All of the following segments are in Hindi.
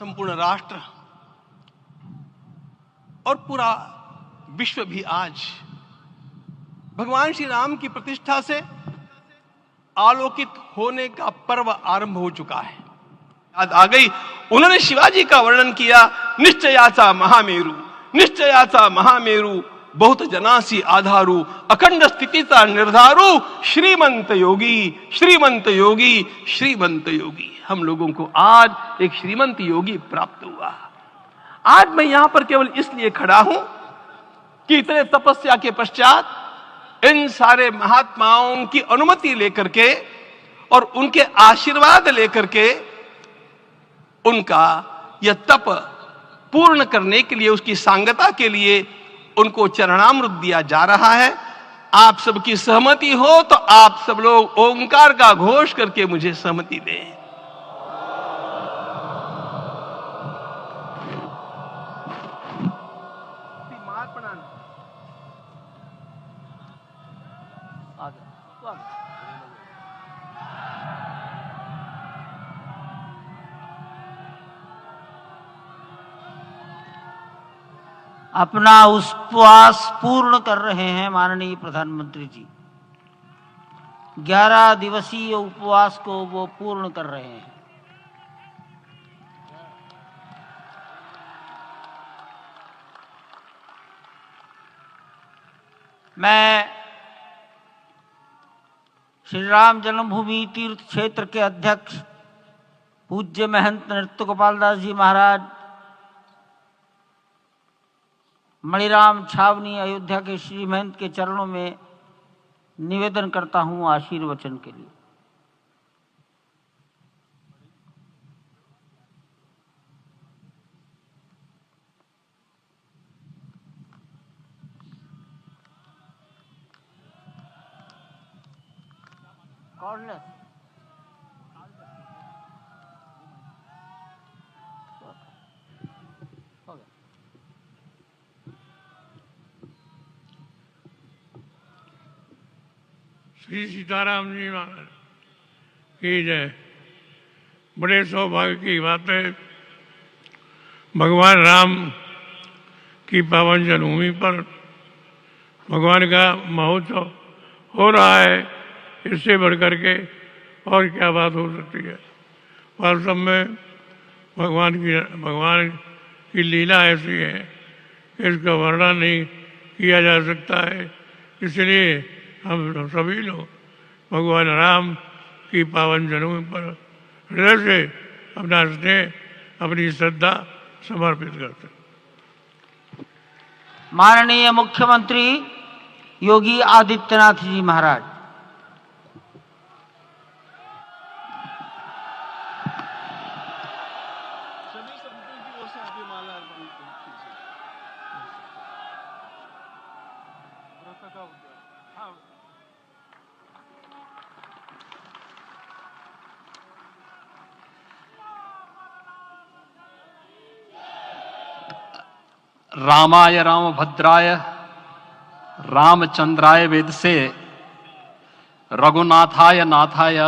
संपूर्ण राष्ट्र और पूरा विश्व भी आज भगवान श्री राम की प्रतिष्ठा से आलोकित होने का पर्व आरंभ हो चुका है। याद आ गई, उन्होंने शिवाजी का वर्णन किया, निश्चयाचा महामेरु, निश्चयाचा महामेरु, बहुत जनासी आधारू, अखंड स्थितिचा निर्धारू, श्रीमंत योगी, श्रीमंत योगी, श्रीमंत योगी। हम लोगों को आज एक श्रीमंत योगी प्राप्त हुआ। आज मैं यहां पर केवल इसलिए खड़ा हूं कि इतने तपस्या के पश्चात इन सारे महात्माओं की अनुमति लेकर के और उनके आशीर्वाद लेकर के उनका यह तप पूर्ण करने के लिए, उसकी सांगता के लिए उनको चरणामृत दिया जा रहा है। आप सबकी सहमति हो तो आप सब लोग ओंकार का घोष करके मुझे सहमति दें। अपना उपवास पूर्ण कर रहे हैं माननीय प्रधानमंत्री जी। 11 दिवसीय उपवास को वो पूर्ण कर रहे हैं। मैं श्री राम जन्मभूमि तीर्थ क्षेत्र के अध्यक्ष पूज्य महंत नृत्य गोपाल दास जी महाराज, मणिराम छावनी अयोध्या के श्री महंत के चरणों में निवेदन करता हूं आशीर्वचन के लिए। श्री सीताराम जी महाराज की जय। बड़े सौभाग्य की बात है, भगवान राम की पावन जन्मभूमि पर भगवान का महोत्सव हो रहा है। इससे बढ़कर के और क्या बात हो सकती है। वास्तव में भगवान की लीला ऐसी है कि इसका वर्णन नहीं किया जा सकता है। इसलिए हम सभी लोग भगवान राम की पावन जन्मभूमि पर हृदय से अपना स्नेह, अपनी श्रद्धा समर्पित करते हैं। माननीय मुख्यमंत्री योगी आदित्यनाथ जी महाराज। रामाय रामभद्राय रामचंद्राय वेद से रघुनाथाय नाथाय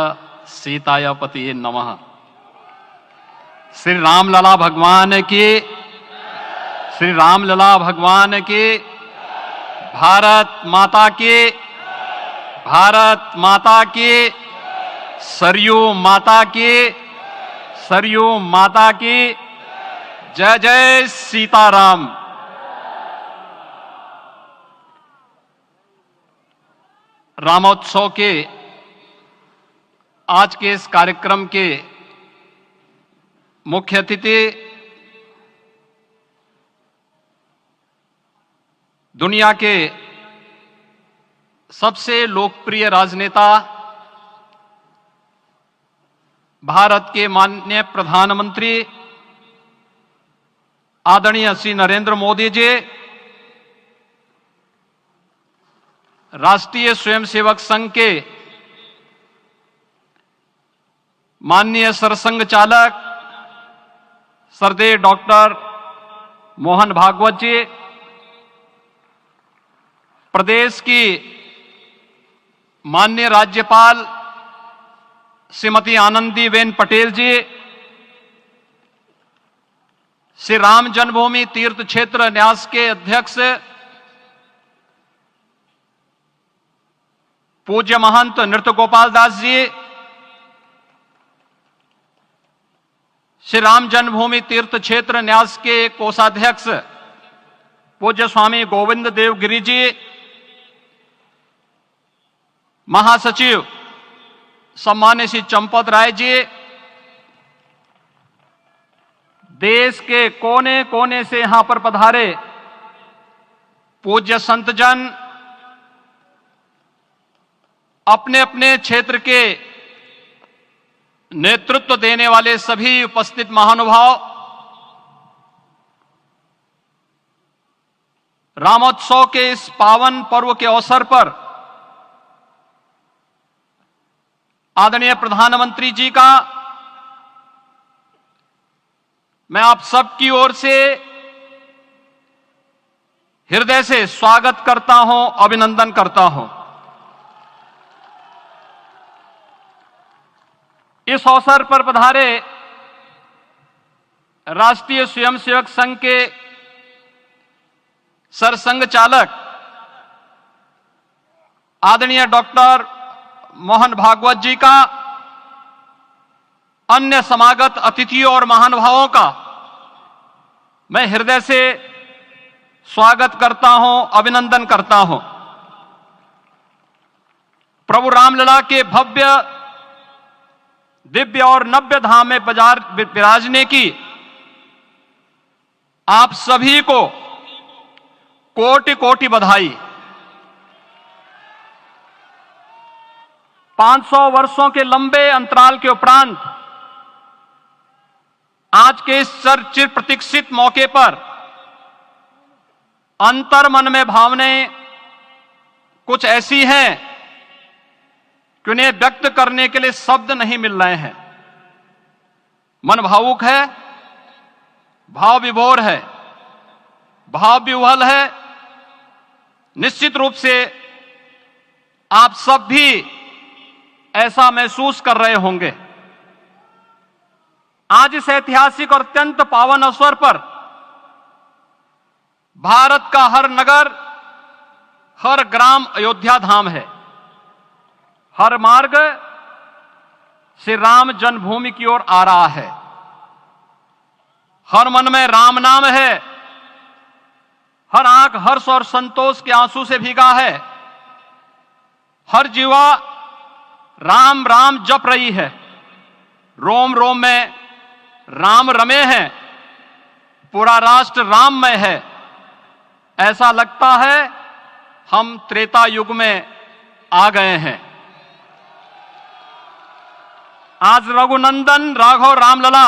सीताय पतिये नमः। श्री रामलला भगवान की, श्री रामलला भगवान की, भारत माता की, भारत माता की, सरयू माता की, सरयू माता की जय जय सीताराम। रामोत्सव के आज के इस कार्यक्रम के मुख्य अतिथि दुनिया के सबसे लोकप्रिय राजनेता भारत के माननीय प्रधानमंत्री आदरणीय श्री नरेंद्र मोदी जी, राष्ट्रीय स्वयंसेवक संघ के माननीय सरसंघ चालक श्रद्धेय डॉक्टर मोहन भागवत जी, प्रदेश की माननीय राज्यपाल श्रीमती आनंदीबेन पटेल जी, श्री राम जन्मभूमि तीर्थ क्षेत्र न्यास के अध्यक्ष पूज्य महंत नृत्य गोपाल दास जी, श्री राम जन्मभूमि तीर्थ क्षेत्र न्यास के कोषाध्यक्ष पूज्य स्वामी गोविंद देव गिरी जी, महासचिव सम्मान्य श्री चंपत राय जी, देश के कोने कोने से यहां पर पधारे पूज्य संतजन, अपने अपने क्षेत्र के नेतृत्व देने वाले सभी उपस्थित महानुभाव, रामोत्सव के इस पावन पर्व के अवसर पर आदरणीय प्रधानमंत्री जी का मैं आप सबकी ओर से हृदय से स्वागत करता हूं, अभिनंदन करता हूं। इस अवसर पर पधारे राष्ट्रीय स्वयंसेवक संघ के सरसंघ चालक आदरणीय डॉक्टर मोहन भागवत जी का, अन्य समागत अतिथियों और महानुभावों का मैं हृदय से स्वागत करता हूं, अभिनंदन करता हूं। प्रभु रामलला के भव्य दिव्य और नव्य धाम में विराजने की आप सभी को कोटि कोटि बधाई। 500 वर्षों के लंबे अंतराल के उपरांत आज के इस चिर प्रतीक्षित मौके पर अंतर मन में भावनाएं कुछ ऐसी हैं कि उन्हें व्यक्त करने के लिए शब्द नहीं मिल रहे हैं। मन भावुक है, भाव विभोर है, भाव विह्वल है। निश्चित रूप से आप सब भी ऐसा महसूस कर रहे होंगे। आज इस ऐतिहासिक और अत्यंत पावन अवसर पर भारत का हर नगर, हर ग्राम अयोध्या धाम है। हर मार्ग श्री राम जन्मभूमि की ओर आ रहा है। हर मन में राम नाम है। हर आंख हर्ष और संतोष के आंसू से भीगा है। हर जीवा राम राम जप रही है। रोम रोम में राम रमे हैं। पूरा राष्ट्र राममय है। ऐसा लगता है हम त्रेता युग में आ गए हैं। आज रघुनंदन राघव रामलला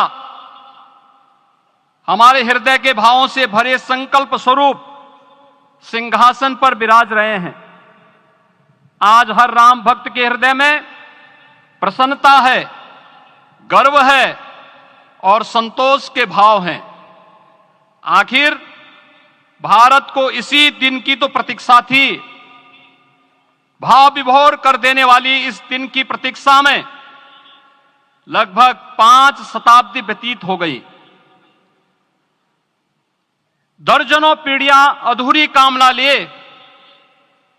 हमारे हृदय के भावों से भरे संकल्प स्वरूप सिंहासन पर विराज रहे हैं। आज हर राम भक्त के हृदय में प्रसन्नता है, गर्व है और संतोष के भाव हैं। आखिर भारत को इसी दिन की तो प्रतीक्षा थी। भाव विभोर कर देने वाली इस दिन की प्रतीक्षा में लगभग 5 शताब्दी व्यतीत हो गई। दर्जनों पीढ़ियां अधूरी कामना लिए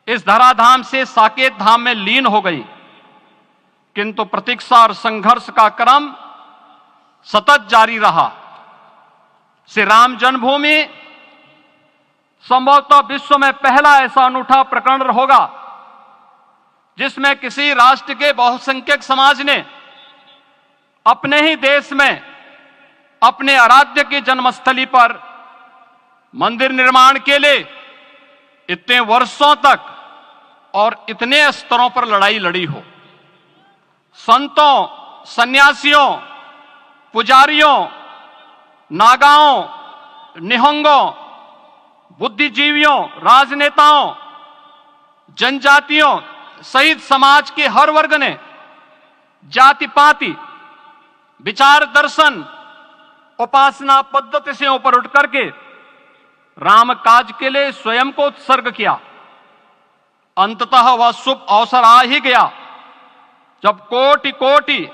इस धराधाम से साकेत धाम में लीन हो गई, किंतु प्रतीक्षा और संघर्ष का क्रम सतत जारी रहा। श्री राम जन्मभूमि संभवतः विश्व में पहला ऐसा अनूठा प्रकरण होगा जिसमें किसी राष्ट्र के बहुसंख्यक समाज ने अपने ही देश में अपने आराध्य की जन्मस्थली पर मंदिर निर्माण के लिए इतने वर्षों तक और इतने स्तरों पर लड़ाई लड़ी हो। संतों, सन्यासियों, पुजारियों, नागाओं, निहंगों, बुद्धिजीवियों, राजनेताओं, जनजातियों सहित समाज के हर वर्ग ने जाति पाति, विचार दर्शन, उपासना पद्धति से ऊपर उठ करके राम काज के लिए स्वयं को उत्सर्ग किया। अंततः वह शुभ अवसर आ ही गया जब कोटि कोटि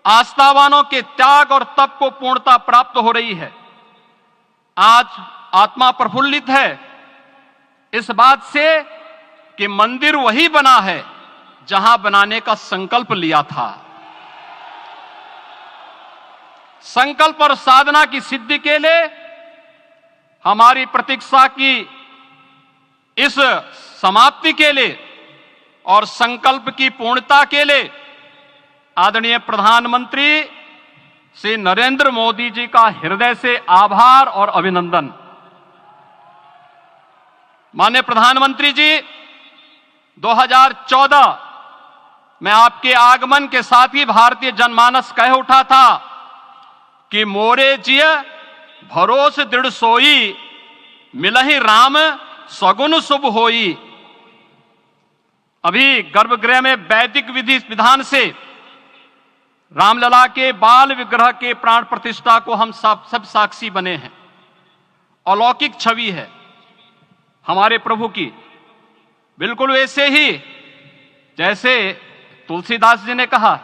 आस्थावानों के त्याग और तप को पूर्णता प्राप्त हो रही है। आज आत्मा प्रफुल्लित है इस बात से कि मंदिर वही बना है जहां बनाने का संकल्प लिया था। संकल्प और साधना की सिद्धि के लिए हमारी प्रतीक्षा की इस समाप्ति के लिए और संकल्प की पूर्णता के लिए आदरणीय प्रधानमंत्री श्री नरेंद्र मोदी जी का हृदय से आभार और अभिनंदन। माननीय प्रधानमंत्री जी, 2014 में आपके आगमन के साथ ही भारतीय जनमानस कह उठा था कि मोरे जिय भरोस दृढ़ सोई, मिलहि राम सगुन शुभ होई। अभी गर्भगृह में वैदिक विधि विधान से रामलला के बाल विग्रह के प्राण प्रतिष्ठा को हम सब साक्षी बने हैं। अलौकिक छवि है हमारे प्रभु की, बिल्कुल वैसे ही जैसे तुलसीदास जी ने कहा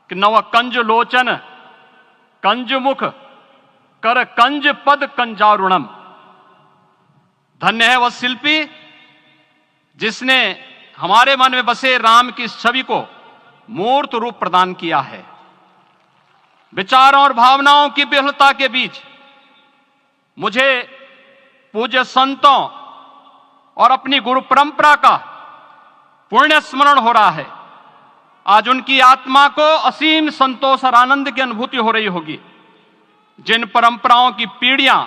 कि नव कंज लोचन कंज मुख कर कंज पद कंजारुणम। धन्य है वह शिल्पी जिसने हमारे मन में बसे राम की छवि को मूर्त रूप प्रदान किया है। विचारों और भावनाओं की विहलता के बीच मुझे पूज्य संतों और अपनी गुरु परंपरा का पुण्य स्मरण हो रहा है। आज उनकी आत्मा को असीम संतोष और आनंद की अनुभूति हो रही होगी। जिन परंपराओं की पीढ़ियां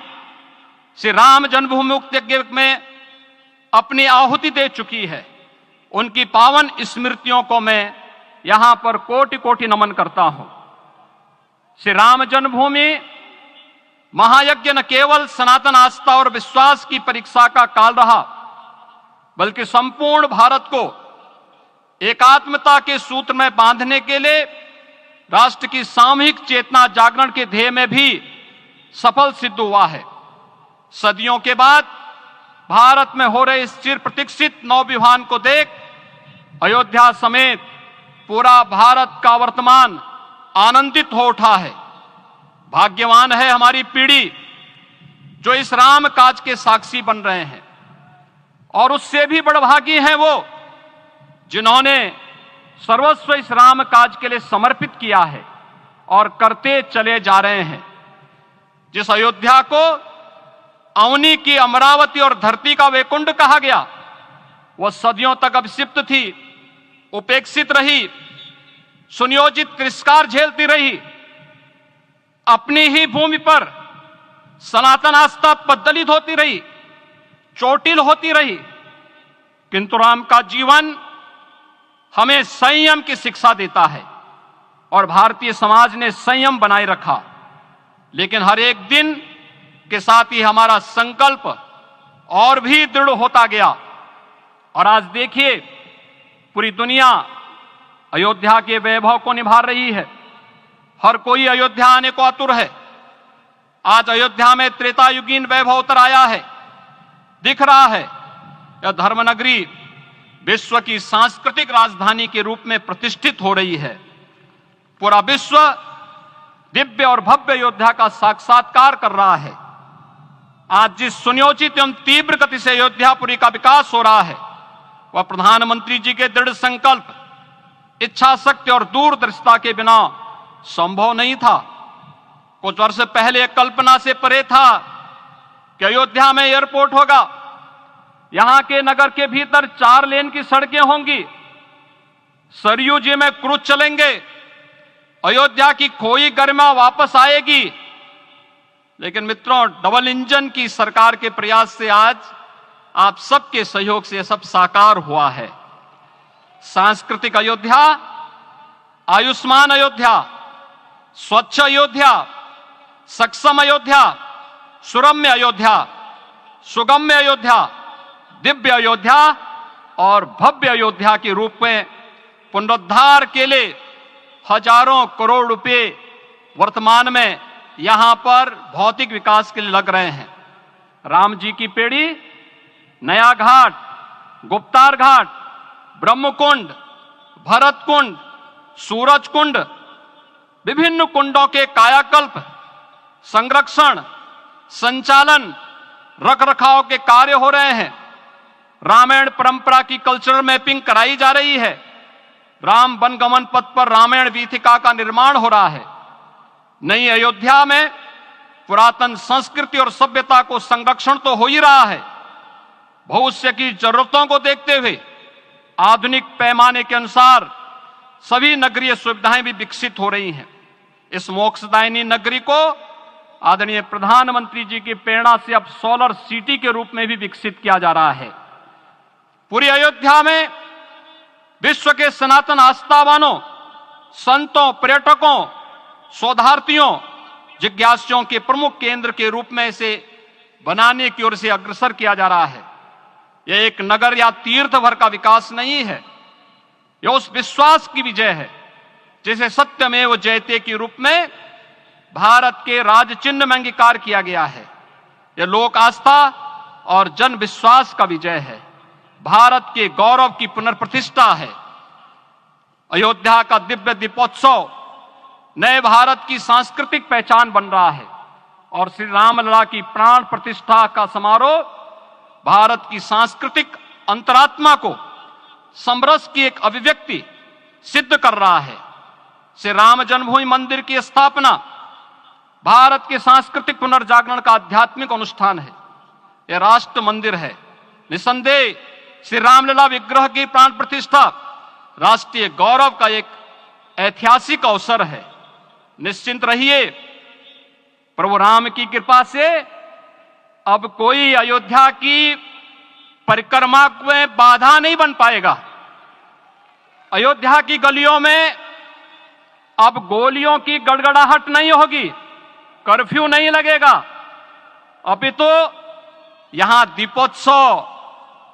श्री राम जन्मभूमि मुक्ति यज्ञ में अपनी आहुति दे चुकी है, उनकी पावन स्मृतियों को मैं यहां पर कोटि कोटि नमन करता हूं। श्री राम जन्मभूमि महायज्ञ न केवल सनातन आस्था और विश्वास की परीक्षा का काल रहा, बल्कि संपूर्ण भारत को एकात्मता के सूत्र में बांधने के लिए राष्ट्र की सामूहिक चेतना जागरण के ध्येय में भी सफल सिद्ध हुआ है। सदियों के बाद भारत में हो रहे इस चिर प्रतीक्षित नवविवाह को देख अयोध्या समेत पूरा भारत का वर्तमान आनंदित हो उठा है। भाग्यवान है हमारी पीढ़ी जो इस राम काज के साक्षी बन रहे हैं, और उससे भी बड़भागी हैं वो जिन्होंने सर्वस्व इस राम काज के लिए समर्पित किया है और करते चले जा रहे हैं। जिस अयोध्या को अवनी की अमरावती और धरती का वैकुंठ कहा गया, वह सदियों तक अभिषिप्त थी, उपेक्षित रही, सुनियोजित तिरस्कार झेलती रही। अपनी ही भूमि पर सनातन आस्था पद्दलित होती रही, चोटिल होती रही, किंतु राम का जीवन हमें संयम की शिक्षा देता है और भारतीय समाज ने संयम बनाए रखा। लेकिन हर एक दिन के साथ ही हमारा संकल्प और भी दृढ़ होता गया, और आज देखिए पूरी दुनिया अयोध्या के वैभव को निभा रही है। हर कोई अयोध्या आने को आतुर है। आज अयोध्या में त्रेतायुगीन वैभव उतर आया है। दिख रहा है यह धर्मनगरी विश्व की सांस्कृतिक राजधानी के रूप में प्रतिष्ठित हो रही है। पूरा विश्व दिव्य और भव्य अयोध्या का साक्षात्कार कर रहा है। आज जिस सुनियोजित एवं तीव्र गति से अयोध्यापुरी का विकास हो रहा है, वह प्रधानमंत्री जी के दृढ़ संकल्प, इच्छा शक्ति और दूरदर्शिता के बिना संभव नहीं था। कुछ वर्ष पहले कल्पना से परे था कि अयोध्या में एयरपोर्ट होगा, यहां के नगर के भीतर 4 लेन की सड़कें होंगी, सरयू जी में क्रूज चलेंगे, अयोध्या की खोई गरिमा वापस आएगी। लेकिन मित्रों, डबल इंजन की सरकार के प्रयास से आज आप सबके सहयोग से यह सब साकार हुआ है। सांस्कृतिक अयोध्या, आयुष्मान अयोध्या, स्वच्छ अयोध्या, सक्षम अयोध्या, सुरम्य अयोध्या, सुगम्य अयोध्या, दिव्य अयोध्या और भव्य अयोध्या के रूप में पुनरुद्धार के लिए हजारों करोड़ रुपए वर्तमान में यहां पर भौतिक विकास के लिए लग रहे हैं। राम जी की पेड़ी, नया घाट, गुप्तार घाट, ब्रह्मकुंड, भरत कुंड, सूरज कुंड, विभिन्न कुंडों के कायाकल्प, संरक्षण, संचालन, रख रखाव के कार्य हो रहे हैं। रामायण परंपरा की कल्चरल मैपिंग कराई जा रही है। राम वनगमन पथ पर रामायण वीथिका का निर्माण हो रहा है। नई अयोध्या में पुरातन संस्कृति और सभ्यता को संरक्षण तो हो ही रहा है, भविष्य की जरूरतों को देखते हुए आधुनिक पैमाने के अनुसार सभी नगरीय सुविधाएं भी विकसित हो रही हैं। इस मोक्षदायिनी नगरी को आदरणीय प्रधानमंत्री जी की प्रेरणा से अब सोलर सिटी के रूप में भी विकसित किया जा रहा है। पूरी अयोध्या में विश्व के सनातन आस्थावानों, संतों, पर्यटकों, शोधार्थियों, जिज्ञासुओं के प्रमुख केंद्र के रूप में इसे बनाने की ओर से अग्रसर किया जा रहा है। यह एक नगर या तीर्थ भर का विकास नहीं है, यह उस विश्वास की विजय है जिसे सत्यमेव जयते के रूप में भारत के राज चिन्ह में अंगीकार किया गया है। यह लोक आस्था और जन विश्वास का विजय है, भारत के गौरव की पुनर्प्रतिष्ठा है। अयोध्या का दिव्य दीपोत्सव नए भारत की सांस्कृतिक पहचान बन रहा है और श्री रामलला की प्राण प्रतिष्ठा का समारोह भारत की सांस्कृतिक अंतरात्मा को समरस की एक अभिव्यक्ति सिद्ध कर रहा है। श्री राम जन्मभूमि मंदिर की स्थापना भारत के सांस्कृतिक पुनर्जागरण का आध्यात्मिक अनुष्ठान है। यह राष्ट्र मंदिर है। निसंदेह श्री रामलला विग्रह की प्राण प्रतिष्ठा राष्ट्रीय गौरव का एक ऐतिहासिक अवसर है। निश्चिंत रहिए, प्रभु राम की कृपा से अब कोई अयोध्या की परिक्रमा में बाधा नहीं बन पाएगा। अयोध्या की गलियों में अब गोलियों की गड़गड़ाहट नहीं होगी, कर्फ्यू नहीं लगेगा। अपितु यहां दीपोत्सव,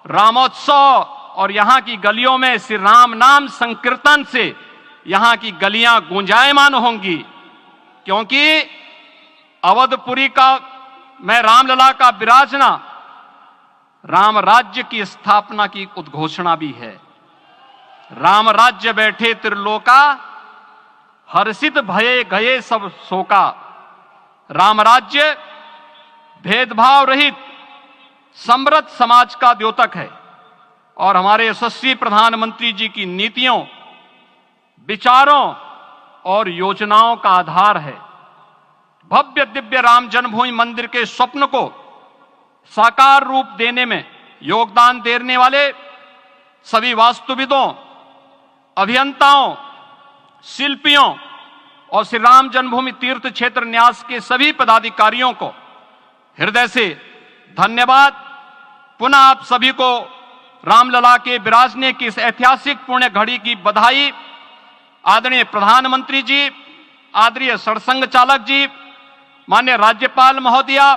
रामोत्सव और यहां की गलियों में श्री राम नाम संकीर्तन से यहां की गलियां गुंजायमान होंगी, क्योंकि अवधपुरी का मैं रामलला का विराजना राम राज्य की स्थापना की उद्घोषणा भी है। राम राज्य बैठे त्रिलोका, हर्षित भये गए सब शोका। राम राज्य भेदभाव रहित समृद्ध समाज का द्योतक है और हमारे यशस्वी प्रधानमंत्री जी की नीतियों, विचारों और योजनाओं का आधार है। भव्य दिव्य राम जन्मभूमि मंदिर के स्वप्न को साकार रूप देने में योगदान देने वाले सभी वास्तुविदों, अभियंताओं, शिल्पियों और श्री राम जन्मभूमि तीर्थ क्षेत्र न्यास के सभी पदाधिकारियों को हृदय से धन्यवाद। पुनः आप सभी को रामलला के विराजने की इस ऐतिहासिक पुण्य घड़ी की बधाई। आदरणीय प्रधानमंत्री जी, आदरणीय सरसंघ चालक जी, माननीय राज्यपाल महोदया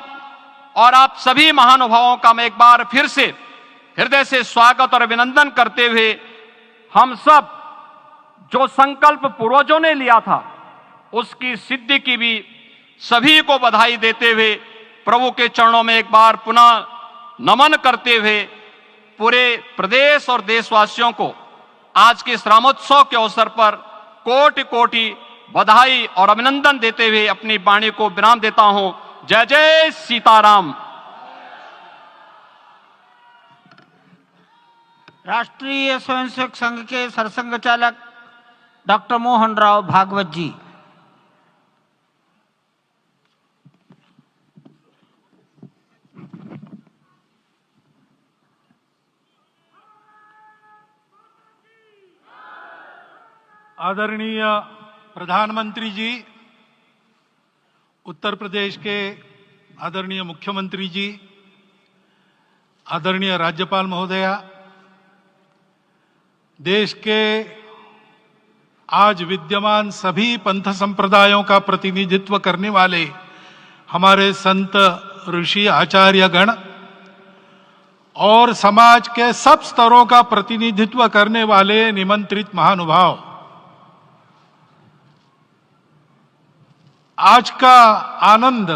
और आप सभी महानुभावों का मैं एक बार फिर से हृदय से स्वागत और अभिनंदन करते हुए हम सब जो संकल्प पूर्वजों ने लिया था उसकी सिद्धि की भी सभी को बधाई देते हुए प्रभु के चरणों में एक बार पुनः नमन करते हुए पूरे प्रदेश और देशवासियों को आज के इस रामोत्सव के अवसर पर कोटि कोटि बधाई और अभिनंदन देते हुए अपनी वाणी को विराम देता हूं। जय जय सीताराम। राष्ट्रीय स्वयंसेवक संघ के सरसंघ चालक डॉक्टर मोहन राव भागवत जी। आदरणीय प्रधानमंत्री जी, उत्तर प्रदेश के आदरणीय मुख्यमंत्री जी, आदरणीय राज्यपाल महोदया, देश के आज विद्यमान सभी पंथ संप्रदायों का प्रतिनिधित्व करने वाले हमारे संत, ऋषि, आचार्य गण और समाज के सब स्तरों का प्रतिनिधित्व करने वाले निमंत्रित महानुभाव, आज का आनंद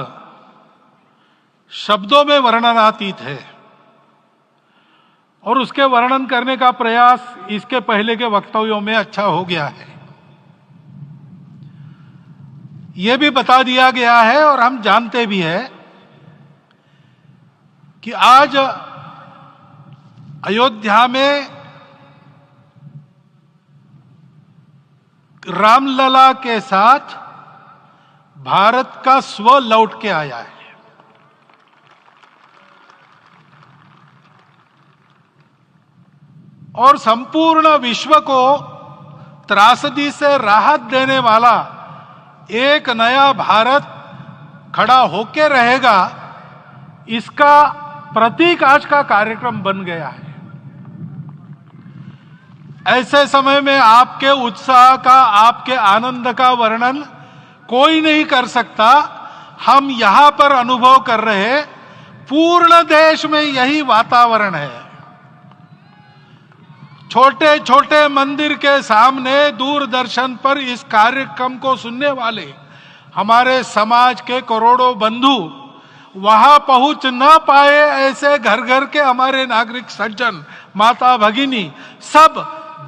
शब्दों में वर्णनातीत है और उसके वर्णन करने का प्रयास इसके पहले के वक्तव्यों में अच्छा हो गया है। यह भी बता दिया गया है और हम जानते भी हैं कि आज अयोध्या में रामलला के साथ भारत का स्व लौट के आया है। और संपूर्ण विश्व को त्रासदी से राहत देने वाला एक नया भारत खड़ा होके रहेगा, इसका प्रतीक आज का कार्यक्रम बन गया है। ऐसे समय में आपके उत्साह का, आपके आनंद का वर्णन कोई नहीं कर सकता। हम यहां पर अनुभव कर रहे, पूर्ण देश में यही वातावरण है। छोटे छोटे मंदिर के सामने दूरदर्शन पर इस कार्यक्रम को सुनने वाले हमारे समाज के करोड़ों बंधु वहां पहुंच न पाए, ऐसे घर घर के हमारे नागरिक सज्जन, माता भगिनी सब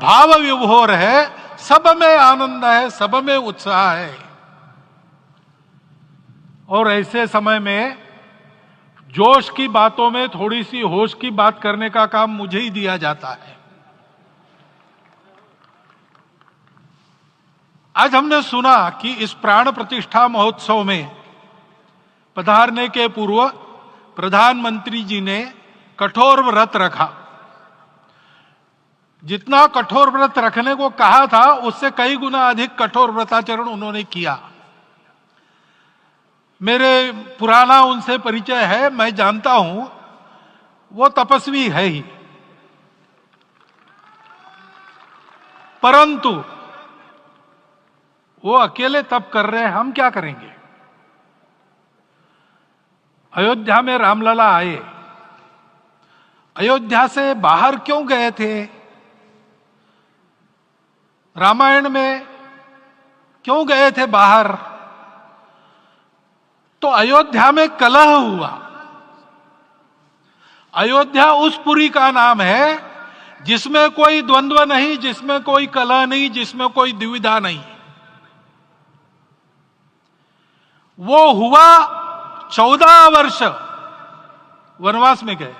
भाव विभोर है, सब में आनंद है, सब में उत्साह है। और ऐसे समय में जोश की बातों में थोड़ी सी होश की बात करने का काम मुझे ही दिया जाता है। आज हमने सुना कि इस प्राण प्रतिष्ठा महोत्सव में पधारने के पूर्व प्रधानमंत्री जी ने कठोर व्रत रखा। जितना कठोर व्रत रखने को कहा था, उससे कई गुना अधिक कठोर व्रताचरण उन्होंने किया। मेरे पुराना उनसे परिचय है, मैं जानता हूं वो तपस्वी है ही, परंतु वो अकेले तप कर रहे हैं, हम क्या करेंगे। अयोध्या में रामलला आए, अयोध्या से बाहर क्यों गए थे? रामायण में क्यों गए थे बाहर? तो अयोध्या में कलह हुआ। अयोध्या उस पुरी का नाम है जिसमें कोई द्वंद्व नहीं, जिसमें कोई कलह नहीं, जिसमें कोई दुविधा नहीं। वो हुआ 14 वर्ष वनवास में गए।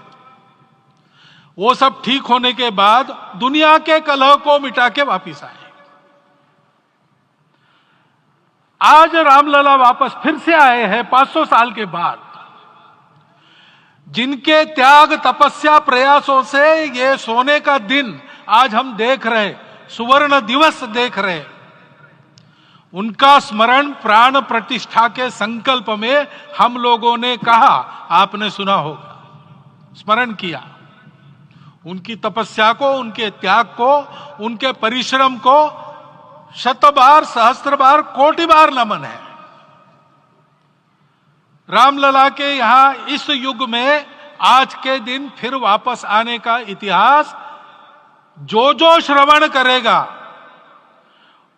वो सब ठीक होने के बाद दुनिया के कलह को मिटा के वापिस आए। आज रामलला वापस फिर से आए हैं 500 साल के बाद। जिनके त्याग, तपस्या, प्रयासों से ये सोने का दिन आज हम देख रहे, सुवर्ण दिवस देख रहे, उनका स्मरण प्राण प्रतिष्ठा के संकल्प में हम लोगों ने कहा, आपने सुना होगा, स्मरण किया। उनकी तपस्या को, उनके त्याग को, उनके परिश्रम को शत बार, सहस्त्र बार, कोटि बार नमन है। रामलला के यहां इस युग में आज के दिन फिर वापस आने का इतिहास जो जो श्रवण करेगा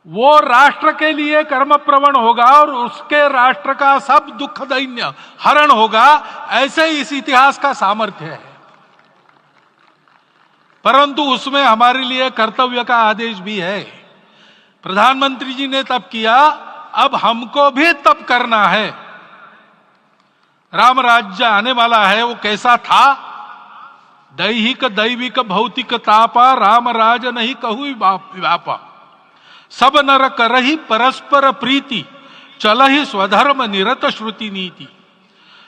वो राष्ट्र के लिए कर्मप्रवण होगा और उसके राष्ट्र का सब दुख दैन्य हरण होगा। ऐसे इस इतिहास का सामर्थ्य है। परंतु उसमें हमारे लिए कर्तव्य का आदेश भी है। प्रधानमंत्री जी ने तप किया, अब हमको भी तप करना है। राम राज्य आने वाला है, वो कैसा था? दैहिक दैविक भौतिक तापा, राम राज नहीं कहु व्यापा। सब नर करहि परस्पर प्रीति, चलहि स्वधर्म निरत श्रुति नीति।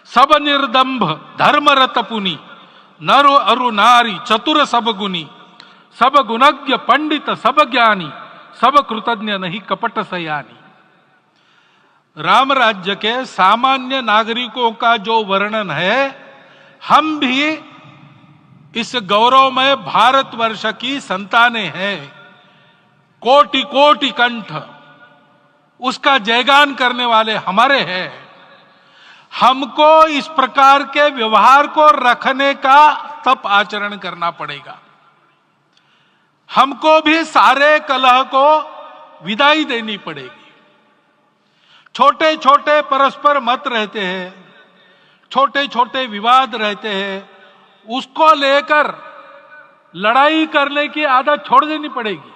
सब निर्दंभ धर्मरत पुनि, नर अरु नारी चतुर सब गुनी। सब गुणज्ञ पंडित सब ज्ञानी, सब कृतज्ञ नहीं कपट सयानी। राम राज्य के सामान्य नागरिकों का जो वर्णन है, हम भी इस गौरवमय भारतवर्ष की संतानें हैं। कोटि कोटि कंठ उसका जयगान करने वाले हमारे हैं। हमको इस प्रकार के व्यवहार को रखने का तप आचरण करना पड़ेगा। हमको भी सारे कलह को विदाई देनी पड़ेगी। छोटे छोटे परस्पर मत रहते हैं, छोटे छोटे विवाद रहते हैं, उसको लेकर लड़ाई करने की आदत छोड़ देनी पड़ेगी।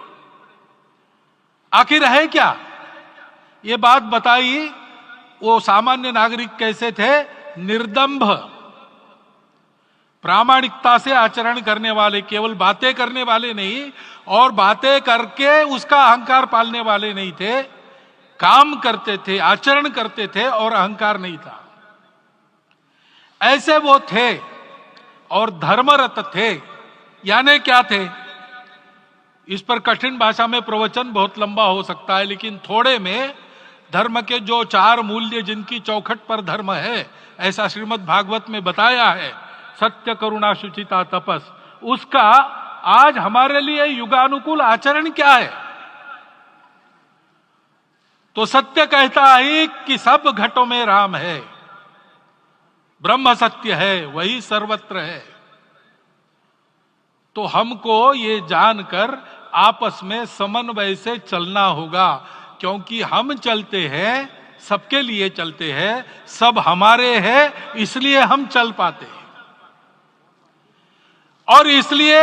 आखिर है क्या? ये बात बताइए, वो सामान्य नागरिक कैसे थे? निर्दंभ, प्रामाणिकता से आचरण करने वाले, केवल बातें करने वाले नहीं और बातें करके उसका अहंकार पालने वाले नहीं थे, काम करते थे, आचरण करते थे और अहंकार नहीं था, ऐसे वो थे और धर्मरत थे। यानी क्या थे, इस पर कठिन भाषा में प्रवचन बहुत लंबा हो सकता है, लेकिन थोड़े में धर्म के जो 4 मूल्य जिनकी चौखट पर धर्म है, ऐसा श्रीमद् भागवत में बताया है, सत्य, करुणा, शुचिता, तपस, उसका आज हमारे लिए युगानुकूल आचरण क्या है? तो सत्य कहता है कि सब घटों में राम है, ब्रह्म सत्य है, वही सर्वत्र है। तो हमको ये जानकर आपस में समन्वय से चलना होगा, क्योंकि हम चलते हैं, सबके लिए चलते हैं, सब हमारे हैं, इसलिए हम चल पाते हैं। और इसलिए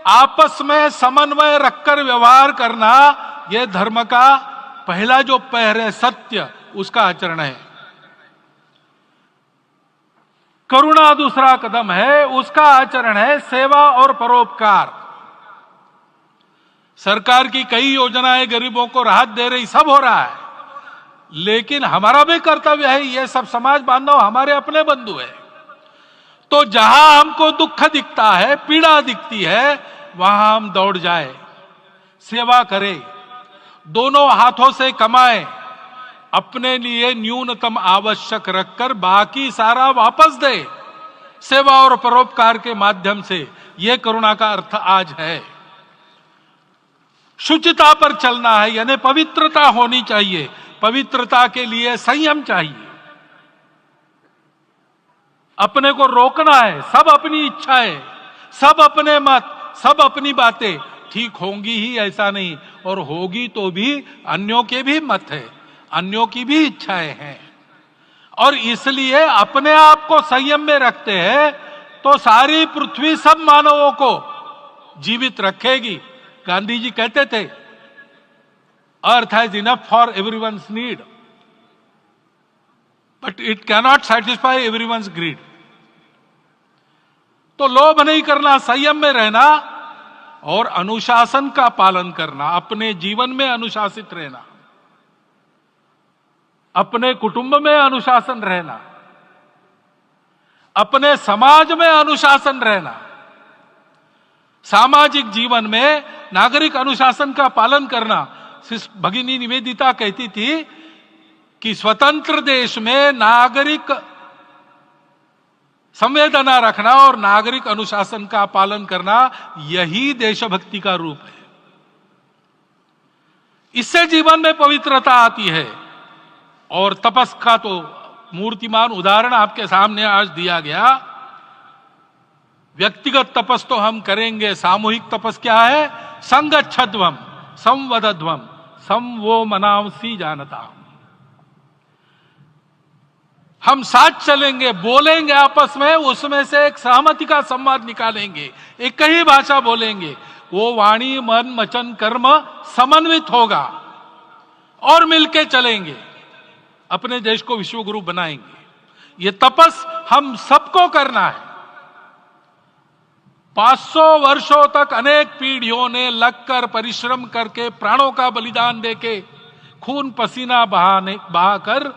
आपस में समन्वय रखकर व्यवहार करना, यह धर्म का पहला जो पैर है, सत्य, उसका आचरण है। करुणा दूसरा कदम है, उसका आचरण है सेवा और परोपकार। सरकार की कई योजनाएं गरीबों को राहत दे रही, सब हो रहा है, लेकिन हमारा भी कर्तव्य है, ये सब समाज बांधव हमारे अपने बंधु है। तो जहां हमको दुख दिखता है, पीड़ा दिखती है, वहां हम दौड़ जाए, सेवा करें, दोनों हाथों से कमाएं, अपने लिए न्यूनतम आवश्यक रखकर बाकी सारा वापस दे, सेवा और परोपकार के माध्यम से। यह करुणा का अर्थ आज है। शुचिता पर चलना है, यानी पवित्रता होनी चाहिए। पवित्रता के लिए संयम चाहिए, अपने को रोकना है। सब अपनी इच्छाएं, सब अपने मत, सब अपनी बातें ठीक होंगी ही ऐसा नहीं, और होगी तो भी अन्यों के भी मत है, अन्यों की भी इच्छाएं हैं। और इसलिए अपने आप को संयम में रखते हैं तो सारी पृथ्वी सब मानवों को जीवित रखेगी। गांधी जी कहते थे, earth has enough for everyone's need, but it cannot satisfy everyone's greed. तो लोभ नहीं करना, संयम में रहना और अनुशासन का पालन करना, अपने जीवन में अनुशासित रहना, अपने कुटुंब में अनुशासन रहना, अपने समाज में अनुशासन रहना। सामाजिक जीवन में नागरिक अनुशासन का पालन करना। भगिनी निवेदिता कहती थी कि स्वतंत्र देश में नागरिक संवेदना रखना और नागरिक अनुशासन का पालन करना, यही देशभक्ति का रूप है। इससे जीवन में पवित्रता आती है। और तपस का तो मूर्तिमान उदाहरण आपके सामने आज दिया गया। व्यक्तिगत तपस तो हम करेंगे, सामूहिक तपस क्या है? संगच्छध्वम संवदध्वम संवो मनांसी जानता। हम साथ चलेंगे, बोलेंगे आपस में, उसमें से एक सहमति का संवाद निकालेंगे, एक ही भाषा बोलेंगे, वो वाणी मन वचन कर्म समन्वित होगा और मिलके चलेंगे, अपने देश को विश्वगुरु बनाएंगे। ये तपस हम सबको करना है। 500 वर्षों तक अनेक पीढ़ियों ने लगकर परिश्रम करके, प्राणों का बलिदान देके, खून पसीना बहाकर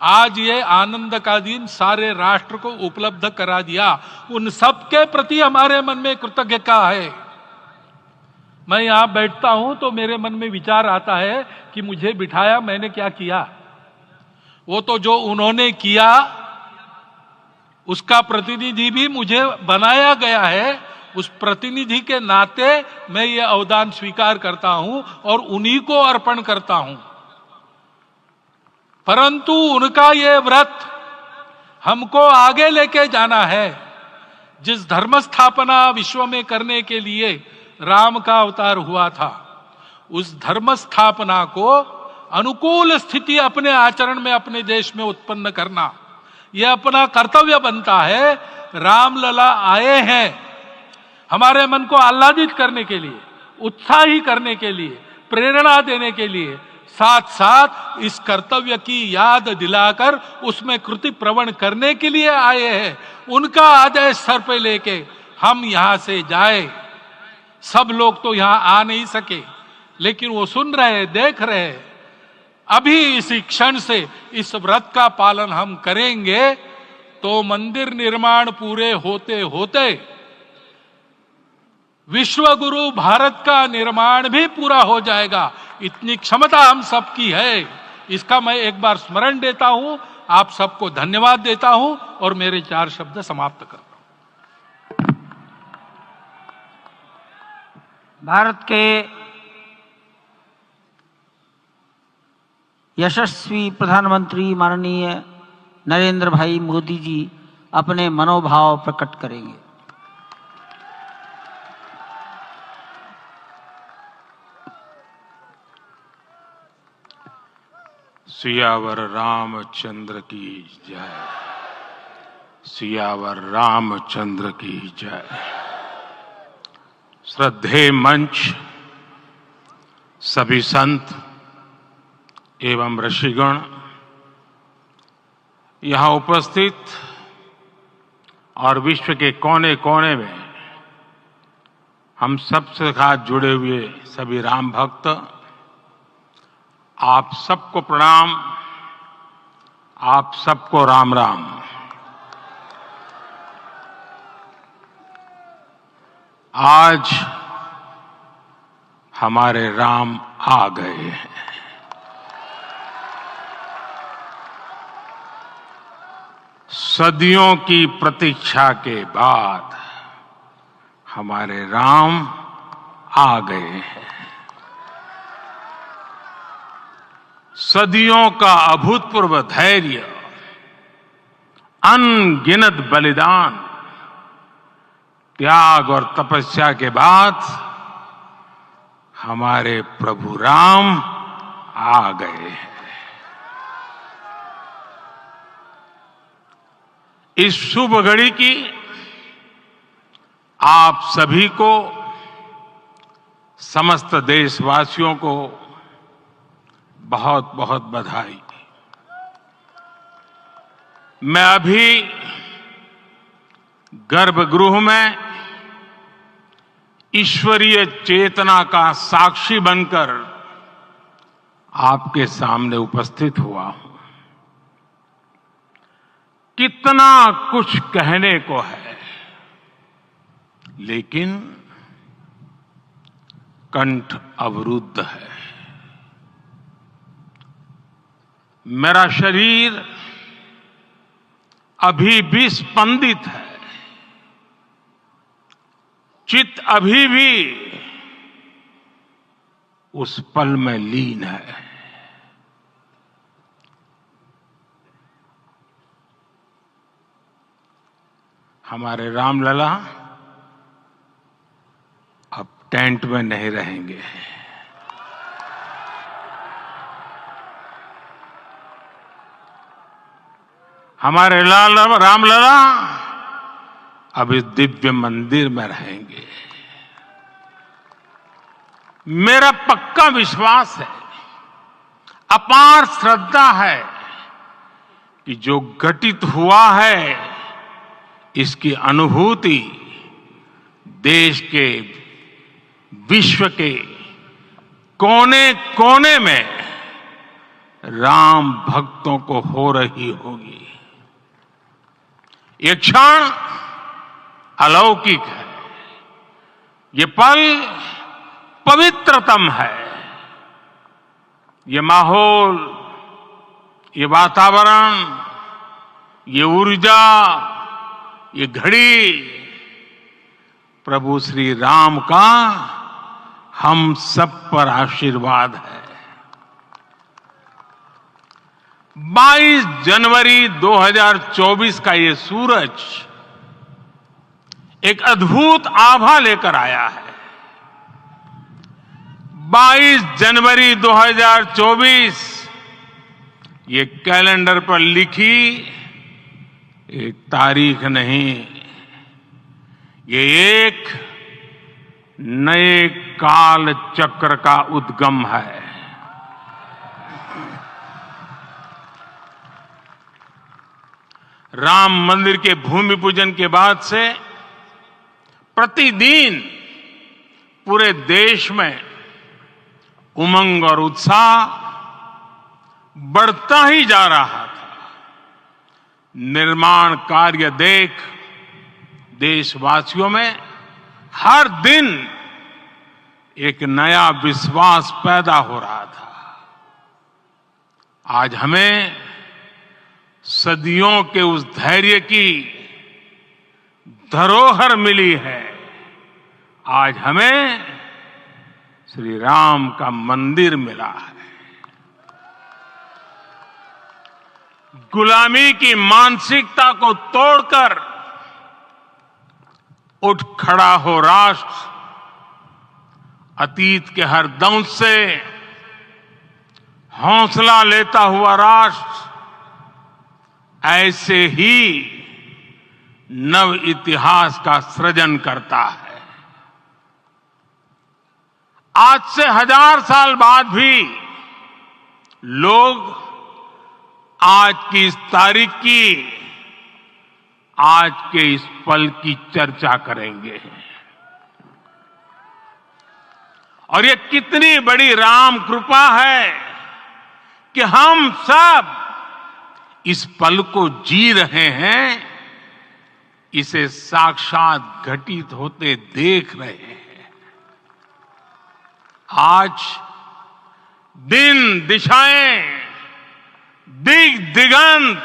आज ये आनंद का दिन सारे राष्ट्र को उपलब्ध करा दिया। उन सबके प्रति हमारे मन में कृतज्ञता है। मैं यहां बैठता हूं तो मेरे मन में विचार आता है कि मुझे बिठाया, मैंने क्या किया? वो तो जो उन्होंने किया उसका प्रतिनिधि भी मुझे बनाया गया है। उस प्रतिनिधि के नाते मैं ये अवदान स्वीकार करता हूं और उन्हीं को अर्पण करता हूं। परंतु उनका ये व्रत हमको आगे लेके जाना है। जिस धर्म स्थापना विश्व में करने के लिए राम का अवतार हुआ था, उस धर्म स्थापना को अनुकूल स्थिति अपने आचरण में, अपने देश में उत्पन्न करना, यह अपना कर्तव्य बनता है। रामलला आए हैं हमारे मन को आह्लादित करने के लिए, उत्साही करने के लिए, प्रेरणा देने के लिए, साथ साथ इस कर्तव्य की याद दिलाकर उसमें कृति प्रवण करने के लिए आए हैं। उनका आदेश सर पे लेके हम यहां से जाए। सब लोग तो यहां आ नहीं सके, लेकिन वो सुन रहे, देख रहे। अभी इसी क्षण से इस व्रत का पालन हम करेंगे तो मंदिर निर्माण पूरे होते होते विश्व गुरु भारत का निर्माण भी पूरा हो जाएगा। इतनी क्षमता हम सबकी है। इसका मैं एक बार स्मरण देता हूं, आप सबको धन्यवाद देता हूं और मेरे 4 शब्द समाप्त करता हूं। भारत के यशस्वी प्रधानमंत्री माननीय नरेंद्र भाई मोदी जी अपने मनोभाव प्रकट करेंगे। सियावर रामचंद्र की जय। सियावर रामचंद्र की जय। श्रद्धेय मंच, सभी संत एवं ऋषिगण, यहां उपस्थित और विश्व के कोने कोने में हम सबसे साथ जुड़े हुए सभी राम भक्त, आप सबको प्रणाम, आप सबको राम राम। आज हमारे राम आ गए हैं। सदियों की प्रतीक्षा के बाद हमारे राम आ गए हैं। सदियों का अभूतपूर्व धैर्य, अनगिनत बलिदान, त्याग और तपस्या के बाद हमारे प्रभु राम आ गए हैं। इस शुभ घड़ी की आप सभी को, समस्त देशवासियों को बहुत बहुत बधाई। मैं अभी गर्भगृह में ईश्वरीय चेतना का साक्षी बनकर आपके सामने उपस्थित हुआ हूं। कितना कुछ कहने को है, लेकिन कंठ अवरुद्ध है। मेरा शरीर अभी भी स्पंदित है, चित्त अभी भी उस पल में लीन है। हमारे रामलला अब टेंट में नहीं रहेंगे। हमारे रामलला अब इस दिव्य मंदिर में रहेंगे। मेरा पक्का विश्वास है, अपार श्रद्धा है कि जो घटित हुआ है, इसकी अनुभूति देश के, विश्व के कोने कोने में राम भक्तों को हो रही होगी। ये क्षण अलौकिक है, ये पल पवित्रतम है। ये माहौल, ये वातावरण, ये ऊर्जा, ये घड़ी प्रभु श्री राम का हम सब पर आशीर्वाद है। 22 जनवरी 2024 का ये सूरज एक अद्भुत आभा लेकर आया है। 22 जनवरी 2024 ये कैलेंडर पर लिखी एक तारीख नहीं, ये एक नए काल चक्र का उद्गम है। राम मंदिर के भूमि पूजन के बाद से प्रतिदिन पूरे देश में उमंग और उत्साह बढ़ता ही जा रहा था। निर्माण कार्य देख देशवासियों में हर दिन एक नया विश्वास पैदा हो रहा था। आज हमें सदियों के उस धैर्य की धरोहर मिली है। आज हमें श्री राम का मंदिर मिला है। गुलामी की मानसिकता को तोड़कर उठ खड़ा हो राष्ट्र। अतीत के हर दंश से हौसला लेता हुआ राष्ट्र ऐसे ही नव इतिहास का सृजन करता है। आज से 1000 साल बाद भी लोग आज की इस तारीख की, आज के इस पल की चर्चा करेंगे। और ये कितनी बड़ी राम कृपा है कि हम सब इस पल को जी रहे हैं, इसे साक्षात घटित होते देख रहे हैं। आज दिन दिशाएं, दिग दिगंत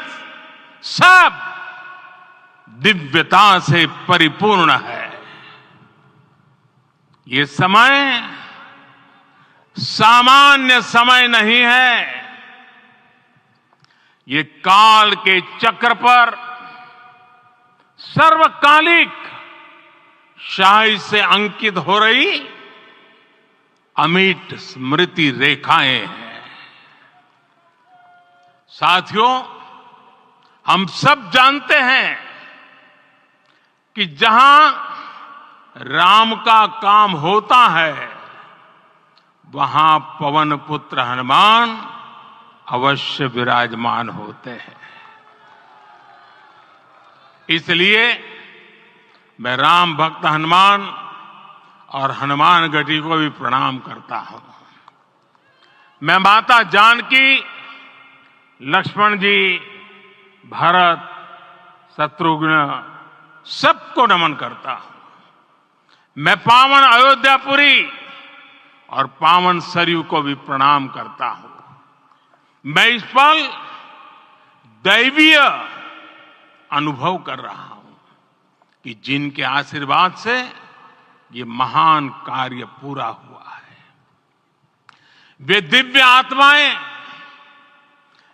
सब दिव्यता से परिपूर्ण है। ये समय सामान्य समय नहीं है। ये काल के चक्र पर सर्वकालिक शाही से अंकित हो रही अमिट स्मृति रेखाएं हैं। साथियों, हम सब जानते हैं कि जहां राम का काम होता है वहां पवन पुत्र हनुमान अवश्य विराजमान होते हैं। इसलिए मैं राम भक्त हनुमान और हनुमान गढ़ी को भी प्रणाम करता हूं। मैं माता जानकी, लक्ष्मण जी, भरत, शत्रुघ्न सबको नमन करता हूं। मैं पावन अयोध्यापुरी और पावन सरयू को भी प्रणाम करता हूं। मैं इस पल दैवीय अनुभव कर रहा हूं कि जिनके आशीर्वाद से ये महान कार्य पूरा हुआ है। वे दिव्य आत्माएं,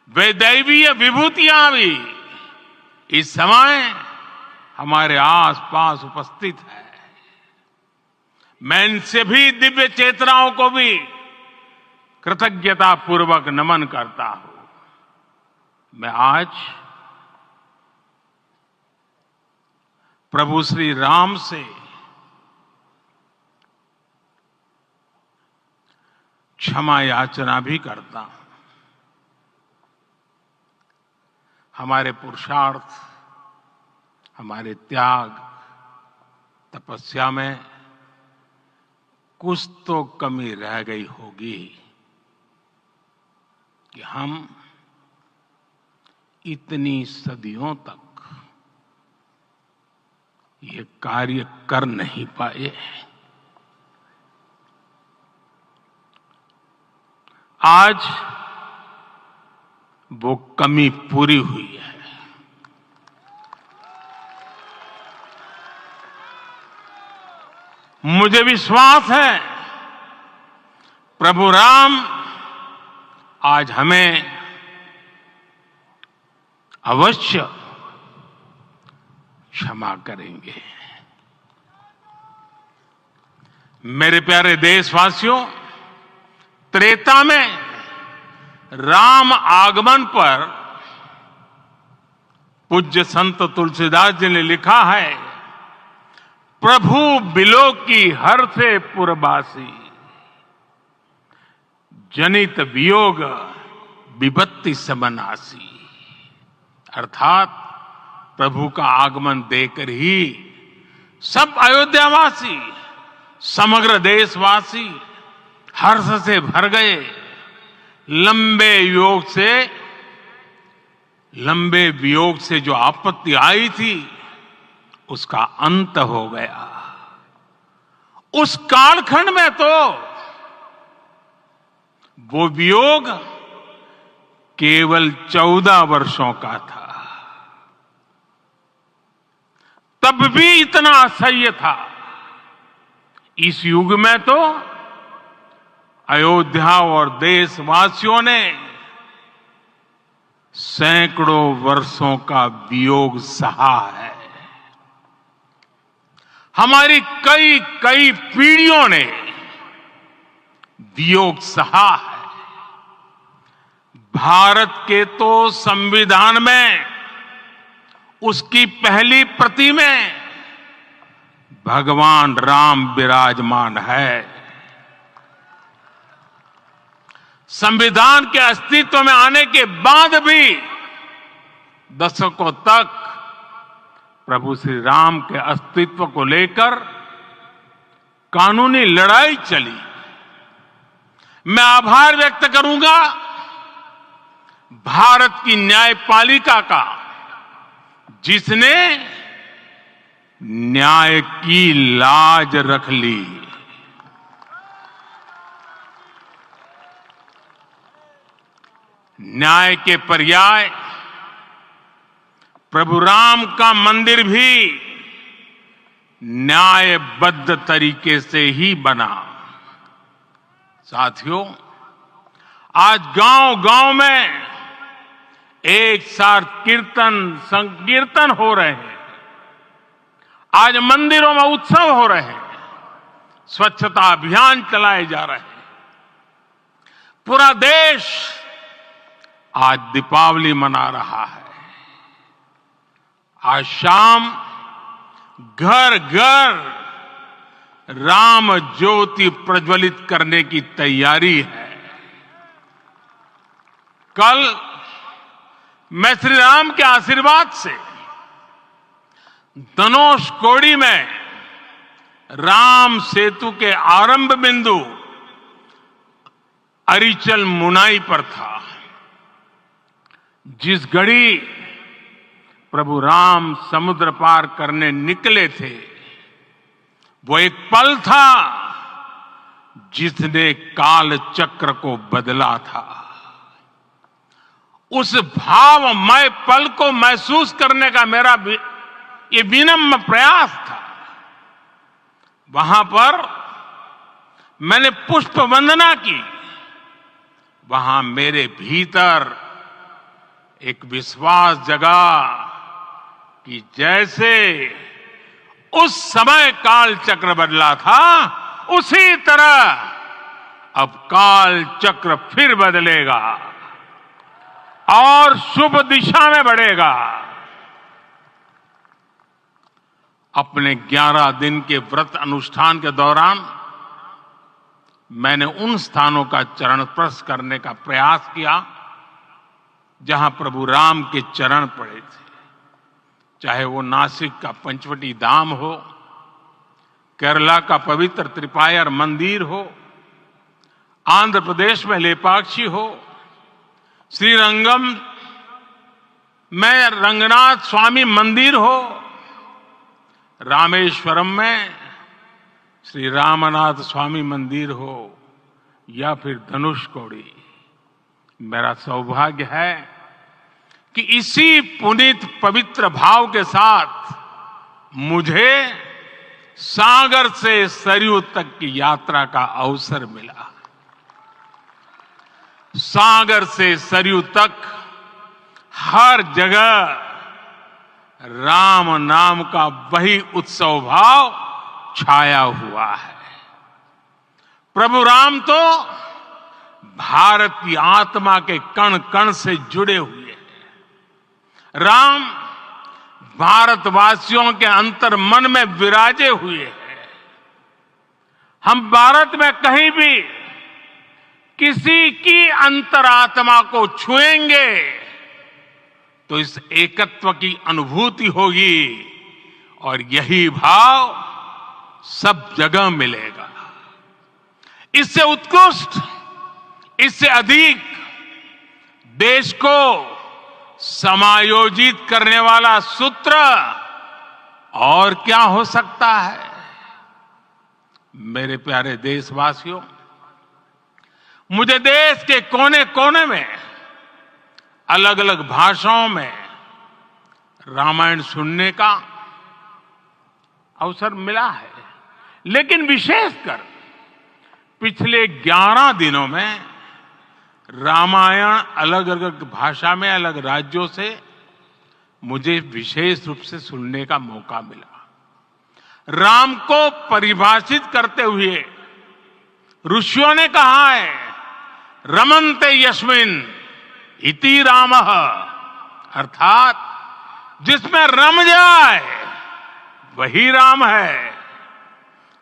वे दैवीय विभूतियां भी इस समय हमारे आसपास उपस्थित है। मैं इनसे भी दिव्य चेतनाओं को भी कृतज्ञता पूर्वक नमन करता हूं। मैं आज प्रभु श्री राम से क्षमा याचना भी करता हूं। हमारे पुरुषार्थ, हमारे त्याग, तपस्या में कुछ तो कमी रह गई होगी कि हम इतनी सदियों तक ये कार्य कर नहीं पाए। आज वो कमी पूरी हुई है। मुझे विश्वास है प्रभु राम आज हमें अवश्य क्षमा करेंगे। मेरे प्यारे देशवासियों, त्रेता में राम आगमन पर पूज्य संत तुलसीदास जी ने लिखा है, प्रभु बिलो की हर से पुरबासी, जनित वियोग विपत्ति समनासी। अर्थात प्रभु का आगमन देकर ही सब अयोध्यावासी, समग्र देशवासी हर्ष से भर गए। लंबे वियोग से जो आपत्ति आई थी उसका अंत हो गया। उस कालखंड में तो वो वियोग केवल 14 वर्षों का था, तब भी इतना असह्य था। इस युग में तो अयोध्या और देशवासियों ने सैकड़ों वर्षों का वियोग सहा है। हमारी कई कई पीढ़ियों ने वियोग सहा है। भारत के तो संविधान में उसकी पहली प्रति में भगवान राम विराजमान है। संविधान के अस्तित्व में आने के बाद भी दशकों तक प्रभु श्री राम के अस्तित्व को लेकर कानूनी लड़ाई चली। मैं आभार व्यक्त करूंगा भारत की न्यायपालिका का, जिसने न्याय की लाज रख ली। न्याय के पर्याय प्रभु राम का मंदिर भी न्यायबद्ध तरीके से ही बना। साथियों, आज गांव-गांव में एक साथ कीर्तन संकीर्तन हो रहे हैं। आज मंदिरों में उत्सव हो रहे हैं, स्वच्छता अभियान चलाए जा रहे हैं। पूरा देश आज दीपावली मना रहा है। आज शाम घर घर राम ज्योति प्रज्वलित करने की तैयारी है। कल मैं श्री राम के आशीर्वाद से धनुषकोडी में राम सेतु के आरंभ बिंदु अरिचल मुनाई पर था। जिस घड़ी प्रभु राम समुद्र पार करने निकले थे, वो एक पल था जिसने काल चक्र को बदला था। उस भावमय पल को महसूस करने का मेरा ये विनम्र प्रयास था। वहां पर मैंने पुष्प वंदना की। वहां मेरे भीतर एक विश्वास जगा कि जैसे उस समय काल चक्र बदला था, उसी तरह अब काल चक्र फिर बदलेगा और शुभ दिशा में बढ़ेगा। अपने 11 दिन के व्रत अनुष्ठान के दौरान मैंने उन स्थानों का चरण स्पर्श करने का प्रयास किया जहां प्रभु राम के चरण पड़े थे। चाहे वो नासिक का पंचवटी धाम हो, केरला का पवित्र त्रिपायर मंदिर हो, आंध्र प्रदेश में लेपाक्षी हो, श्रीरंगम में रंगनाथ स्वामी मंदिर हो, रामेश्वरम में श्री रामनाथ स्वामी मंदिर हो, या फिर धनुषकोडी। मेरा सौभाग्य है कि इसी पुनीत पवित्र भाव के साथ मुझे सागर से सरयू तक की यात्रा का अवसर मिला। सागर से सरयू तक हर जगह राम नाम का वही उत्सव भाव छाया हुआ है। प्रभु राम तो भारत की आत्मा के कण कण से जुड़े हुए हैं। राम भारतवासियों के अंतर मन में विराजे हुए हैं। हम भारत में कहीं भी किसी की अंतरात्मा को छुएंगे तो इस एकत्व की अनुभूति होगी और यही भाव सब जगह मिलेगा। इससे उत्कृष्ट, इससे अधिक देश को समायोजित करने वाला सूत्र और क्या हो सकता है। मेरे प्यारे देशवासियों, मुझे देश के कोने कोने में अलग अलग भाषाओं में रामायण सुनने का अवसर मिला है, लेकिन विशेषकर पिछले 11 दिनों में रामायण अलग अलग भाषा में अलग राज्यों से मुझे विशेष रूप से सुनने का मौका मिला। राम को परिभाषित करते हुए ऋषियों ने कहा है, रमन्ते यस्मिन् इति रामः, अर्थात जिसमें रम जाए वही राम है।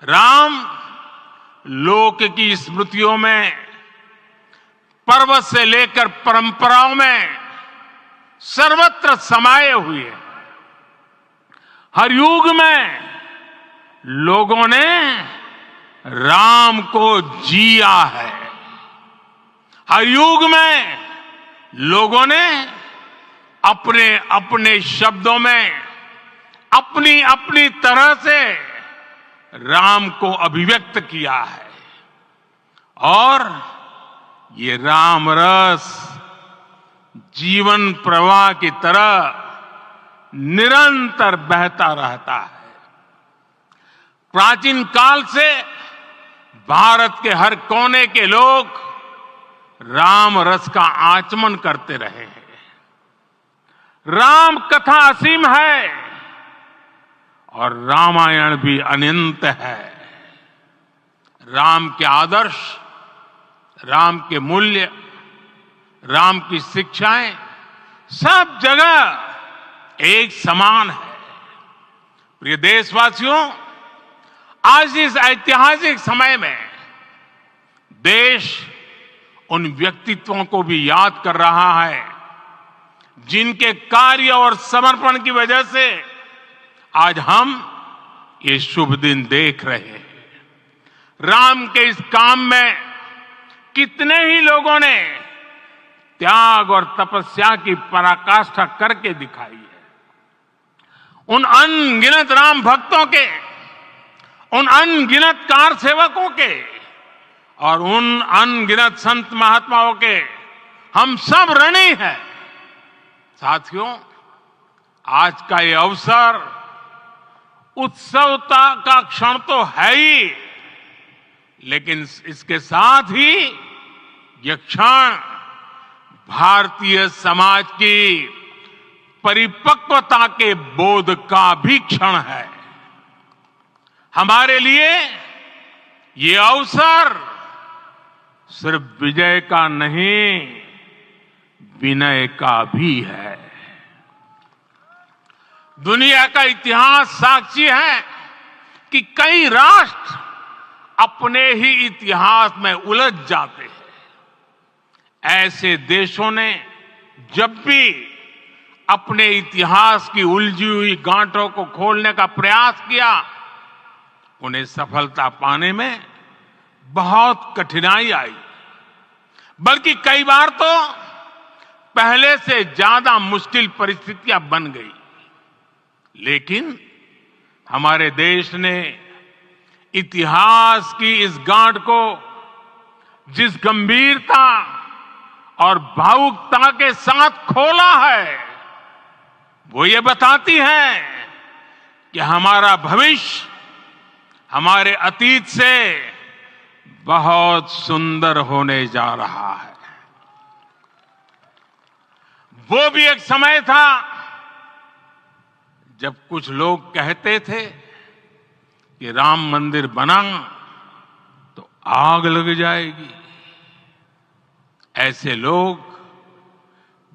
राम लोक की स्मृतियों में, पर्वत से लेकर परंपराओं में सर्वत्र समाये हुए हैं। हर युग में लोगों ने राम को जिया है। हर युग में लोगों ने अपने अपने शब्दों में अपनी अपनी तरह से राम को अभिव्यक्त किया है और ये राम रस जीवन प्रवाह की तरह निरंतर बहता रहता है। प्राचीन काल से भारत के हर कोने के लोग राम रस का आचमन करते रहे हैं। राम कथा असीम है और रामायण भी अनंत है। राम के आदर्श, राम के मूल्य, राम की शिक्षाएं सब जगह एक समान है। प्रिय देशवासियों, आज इस ऐतिहासिक समय में देश उन व्यक्तित्वों को भी याद कर रहा है जिनके कार्य और समर्पण की वजह से आज हम ये शुभ दिन देख रहे हैं। राम के इस काम में कितने ही लोगों ने त्याग और तपस्या की पराकाष्ठा करके दिखाई है। उन अनगिनत राम भक्तों के, उन अनगिनत कार सेवकों के और उन अनगिनत संत महात्माओं के हम सब ऋणी हैं। साथियों, आज का ये अवसर उत्सवता का क्षण तो है ही, लेकिन इसके साथ ही यह क्षण भारतीय समाज की परिपक्वता के बोध का भी क्षण है। हमारे लिए ये अवसर सिर्फ विजय का नहीं, विनय का भी है। दुनिया का इतिहास साक्षी है कि कई राष्ट्र अपने ही इतिहास में उलझ जाते हैं। ऐसे देशों ने जब भी अपने इतिहास की उलझी हुई गांठों को खोलने का प्रयास किया, उन्हें सफलता पाने में बहुत कठिनाई आई, बल्कि कई बार तो पहले से ज्यादा मुश्किल परिस्थितियां बन गई। लेकिन हमारे देश ने इतिहास की इस गांठ को जिस गंभीरता और भावुकता के साथ खोला है, वो ये बताती है कि हमारा भविष्य हमारे अतीत से बहुत सुंदर होने जा रहा है। वो भी एक समय था जब कुछ लोग कहते थे कि राम मंदिर बना तो आग लग जाएगी। ऐसे लोग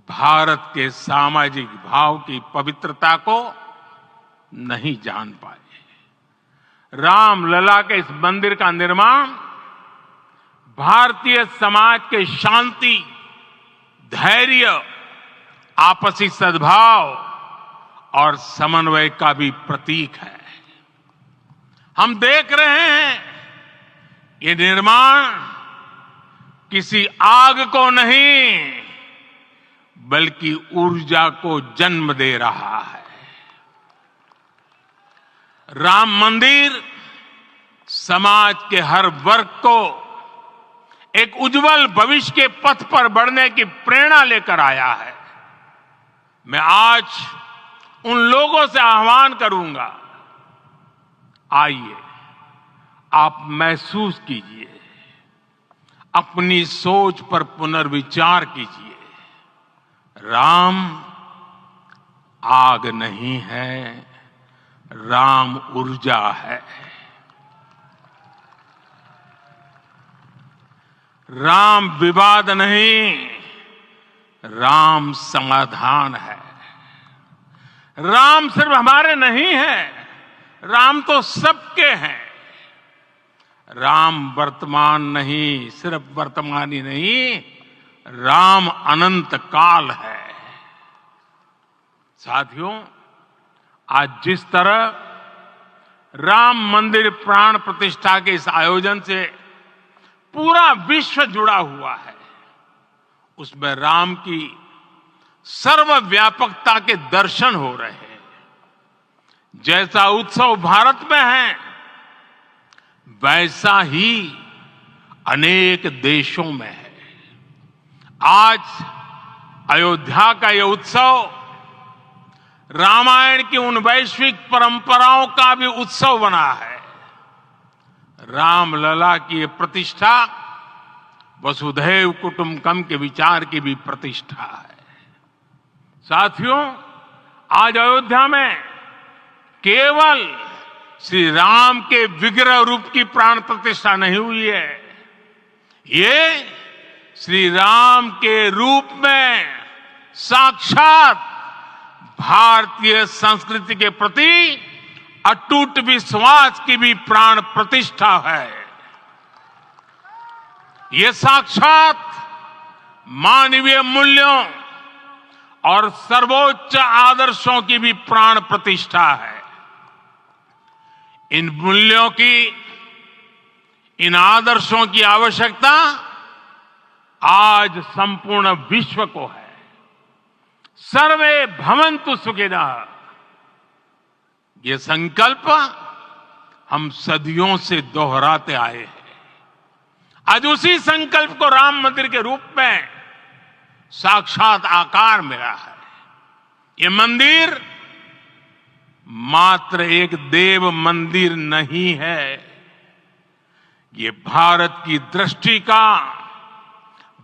भारत के सामाजिक भाव की पवित्रता को नहीं जान पाए। रामलला के इस मंदिर का निर्माण भारतीय समाज के शांति, धैर्य, आपसी सद्भाव और समन्वय का भी प्रतीक है। हम देख रहे हैं ये निर्माण किसी आग को नहीं बल्कि ऊर्जा को जन्म दे रहा है। राम मंदिर समाज के हर वर्ग को एक उज्जवल भविष्य के पथ पर बढ़ने की प्रेरणा लेकर आया है। मैं आज उन लोगों से आह्वान करूंगा, आइए आप महसूस कीजिए, अपनी सोच पर पुनर्विचार कीजिए। राम आग नहीं है, राम ऊर्जा है। राम विवाद नहीं, राम समाधान है। राम सिर्फ हमारे नहीं है, राम तो सबके हैं। राम वर्तमान नहीं, सिर्फ वर्तमान ही नहीं, राम अनंत काल है। साथियों, आज जिस तरह राम मंदिर प्राण प्रतिष्ठा के इस आयोजन से पूरा विश्व जुड़ा हुआ है, उसमें राम की सर्वव्यापकता के दर्शन हो रहे हैं। जैसा उत्सव भारत में है, वैसा ही अनेक देशों में है। आज अयोध्या का यह उत्सव रामायण की उन वैश्विक परंपराओं का भी उत्सव बना है। रामलला की ये प्रतिष्ठा वसुधैव कुटुंबकम के विचार की भी प्रतिष्ठा है। साथियों, आज अयोध्या में केवल श्री राम के विग्रह रूप की प्राण प्रतिष्ठा नहीं हुई है, ये श्री राम के रूप में साक्षात भारतीय संस्कृति के प्रति अटूट विश्वास की भी प्राण प्रतिष्ठा है। ये साक्षात मानवीय मूल्यों और सर्वोच्च आदर्शों की भी प्राण प्रतिष्ठा है। इन मूल्यों की, इन आदर्शों की आवश्यकता आज संपूर्ण विश्व को है। सर्वे भवन्तु सुखिनः, ये संकल्प हम सदियों से दोहराते आए हैं। आज उसी संकल्प को राम मंदिर के रूप में साक्षात आकार मिला है। ये मंदिर मात्र एक देव मंदिर नहीं है, ये भारत की दृष्टि का,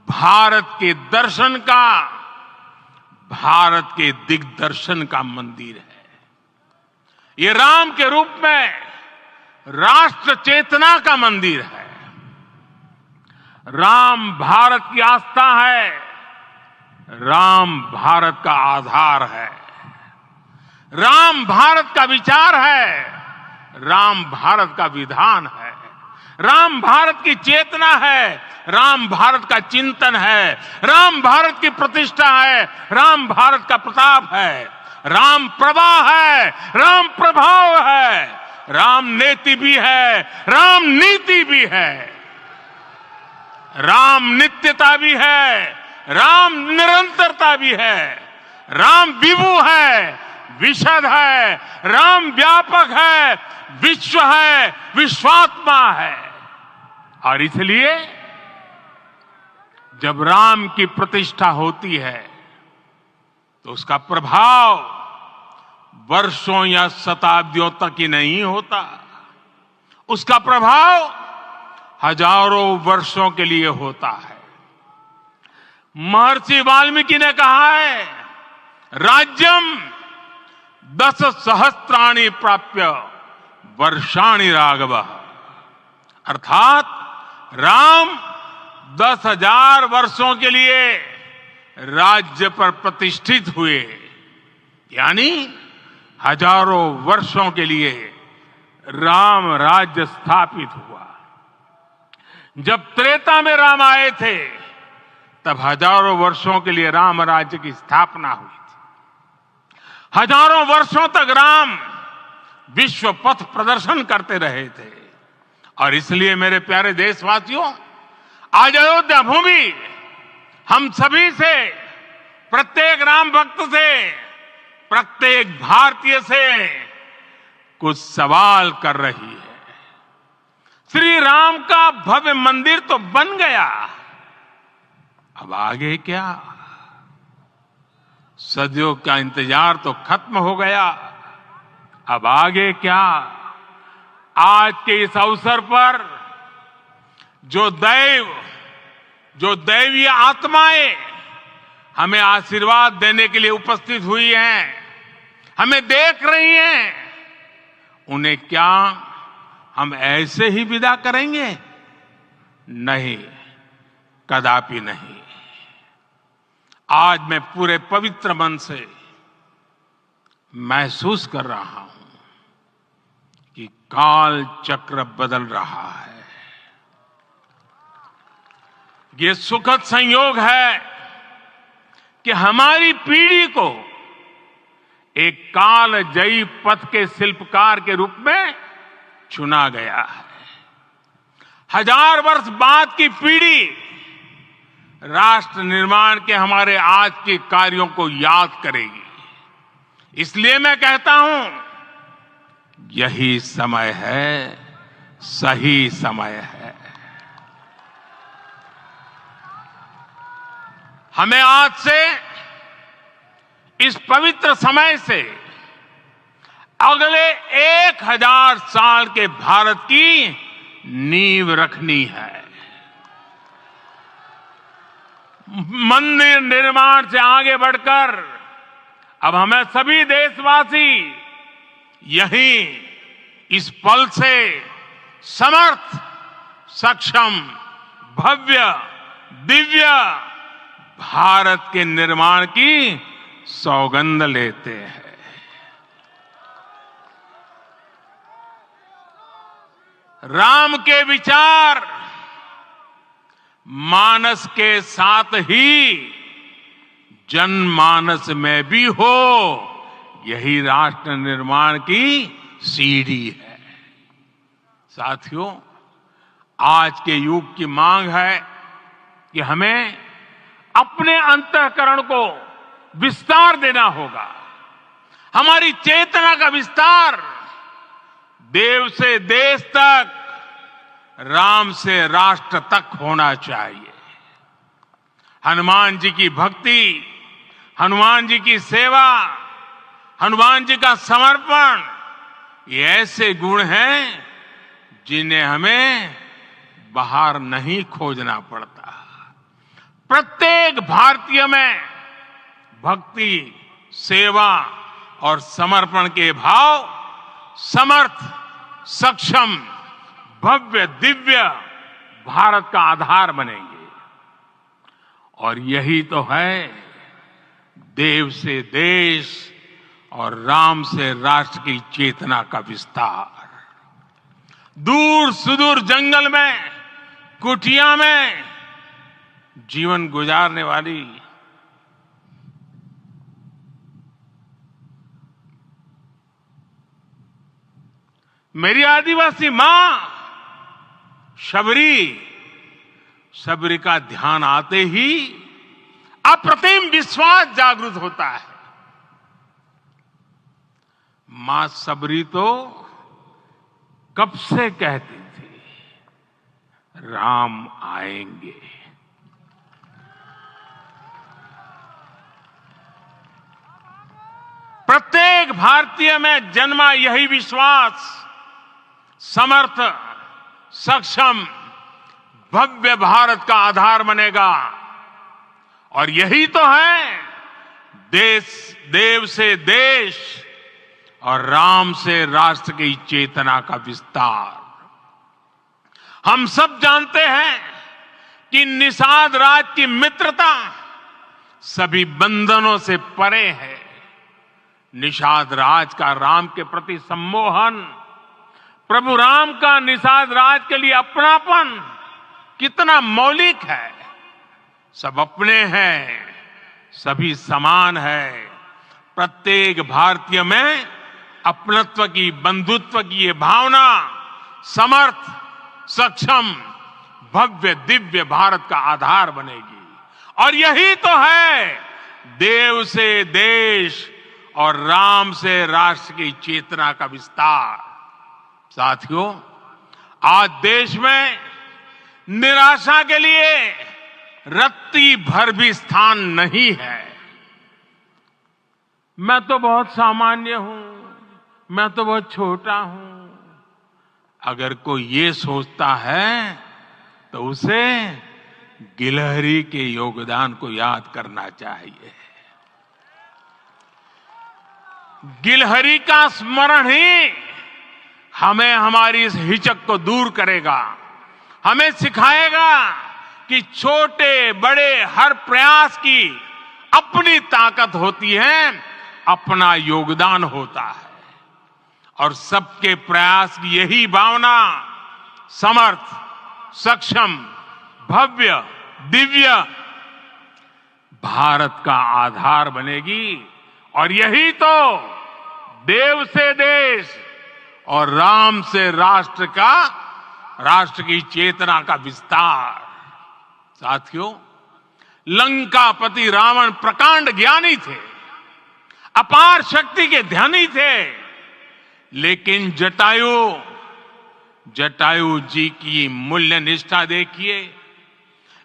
भारत के दर्शन का, भारत के दिग्दर्शन का मंदिर है। ये राम के रूप में राष्ट्र चेतना का मंदिर है। राम भारत की आस्था है, राम भारत का आधार है, राम भारत का विचार है, राम भारत का विधान है, राम भारत की चेतना है, राम भारत का चिंतन है, राम भारत की प्रतिष्ठा है, राम भारत का प्रताप है, राम प्रवाह है, राम प्रभाव है, राम नेति भी है, राम नीति भी है, राम नित्यता भी है, राम निरंतरता भी है, राम विभु है, विशद है, राम व्यापक है, विश्व है, विश्वात्मा है। और इसलिए जब राम की प्रतिष्ठा होती है तो उसका प्रभाव वर्षों या शताब्दियों तक ही नहीं होता, उसका प्रभाव हजारों वर्षों के लिए होता है। महर्षि वाल्मीकि ने कहा है, राज्यम 10 सहस्त्राणि प्राप्य वर्षाणि राघव, अर्थात राम 10,000 वर्षों के लिए राज्य पर प्रतिष्ठित हुए, यानी हजारों वर्षों के लिए राम राज्य स्थापित हुआ। जब त्रेता में राम आए थे तब हजारों वर्षों के लिए राम राज्य की स्थापना हुई थी। हजारों वर्षों तक राम विश्व पथ प्रदर्शन करते रहे थे। और इसलिए मेरे प्यारे देशवासियों, आज अयोध्या भूमि हम सभी से, प्रत्येक राम भक्त से, प्रत्येक भारतीय से कुछ सवाल कर रही है। श्री राम का भव्य मंदिर तो बन गया, अब आगे क्या? सदियों का इंतजार तो खत्म हो गया, अब आगे क्या? आज के इस अवसर पर जो दैवीय आत्माएं हमें आशीर्वाद देने के लिए उपस्थित हुई हैं, हमें देख रही हैं, उन्हें क्या हम ऐसे ही विदा करेंगे? नहीं, कदापि नहीं। आज मैं पूरे पवित्र मन से महसूस कर रहा हूं कि काल चक्र बदल रहा है। ये सुखद संयोग है कि हमारी पीढ़ी को एक कालजयी पथ के शिल्पकार के रूप में चुना गया है। 1000 वर्ष बाद की पीढ़ी राष्ट्र निर्माण के हमारे आज के कार्यों को याद करेगी। इसलिए मैं कहता हूं, यही समय है, सही समय है। हमें आज से, इस पवित्र समय से अगले 1000 साल के भारत की नींव रखनी है। मंदिर निर्माण से आगे बढ़कर अब हमें सभी देशवासी यही इस पल से समर्थ, सक्षम, भव्य, दिव्य भारत के निर्माण की सौगंध लेते हैं। राम के विचार मानस के साथ ही जनमानस में भी हो, यही राष्ट्र निर्माण की सीढ़ी है। साथियों, आज के युग की मांग है कि हमें अपने अंतःकरण को विस्तार देना होगा। हमारी चेतना का विस्तार देव से देश तक, राम से राष्ट्र तक होना चाहिए। हनुमान जी की भक्ति, हनुमान जी की सेवा, हनुमान जी का समर्पण, ये ऐसे गुण हैं जिन्हें हमें बाहर नहीं खोजना पड़ता। प्रत्येक भारतीय में भक्ति, सेवा और समर्पण के भाव समर्थ, सक्षम, भव्य, दिव्य भारत का आधार बनेंगे। और यही तो है देव से देश और राम से राष्ट्र की चेतना का विस्तार। दूर सुदूर जंगल में, कुटिया में जीवन गुजारने वाली मेरी आदिवासी मां शबरी का ध्यान आते ही अप्रतिम विश्वास जागृत होता है। मां शबरी तो कब से कहती थी, राम आएंगे। प्रत्येक भारतीय में जन्मा यही विश्वास समर्थ, सक्षम, भव्य भारत का आधार बनेगा। और यही तो है देव से देश और राम से राष्ट्र की चेतना का विस्तार। हम सब जानते हैं कि निषाद राज की मित्रता सभी बंधनों से परे है। निषाद राज का राम के प्रति सम्मोहन, प्रभु राम का निषाद राज के लिए अपनापन कितना मौलिक है। सब अपने हैं, सभी समान है। प्रत्येक भारतीय में अपनत्व की, बंधुत्व की ये भावना समर्थ, सक्षम, भव्य, दिव्य भारत का आधार बनेगी। और यही तो है देव से देश और राम से राष्ट्र की चेतना का विस्तार। साथियों, आज देश में निराशा के लिए रत्ती भर भी स्थान नहीं है। मैं तो बहुत सामान्य हूं, मैं तो बहुत छोटा हूं, अगर कोई ये सोचता है तो उसे गिलहरी के योगदान को याद करना चाहिए। गिलहरी का स्मरण ही हमें हमारी इस हिचक को दूर करेगा, हमें सिखाएगा कि छोटे बड़े हर प्रयास की अपनी ताकत होती है, अपना योगदान होता है। और सबके प्रयास की यही भावना समर्थ, सक्षम, भव्य, दिव्य भारत का आधार बनेगी। और यही तो देव से देश और राम से राष्ट्र की चेतना का विस्तार। साथियों, लंकापति रावण प्रकांड ज्ञानी थे, अपार शक्ति के ध्यानी थे, लेकिन जटायु जी की मूल्य निष्ठा देखिए।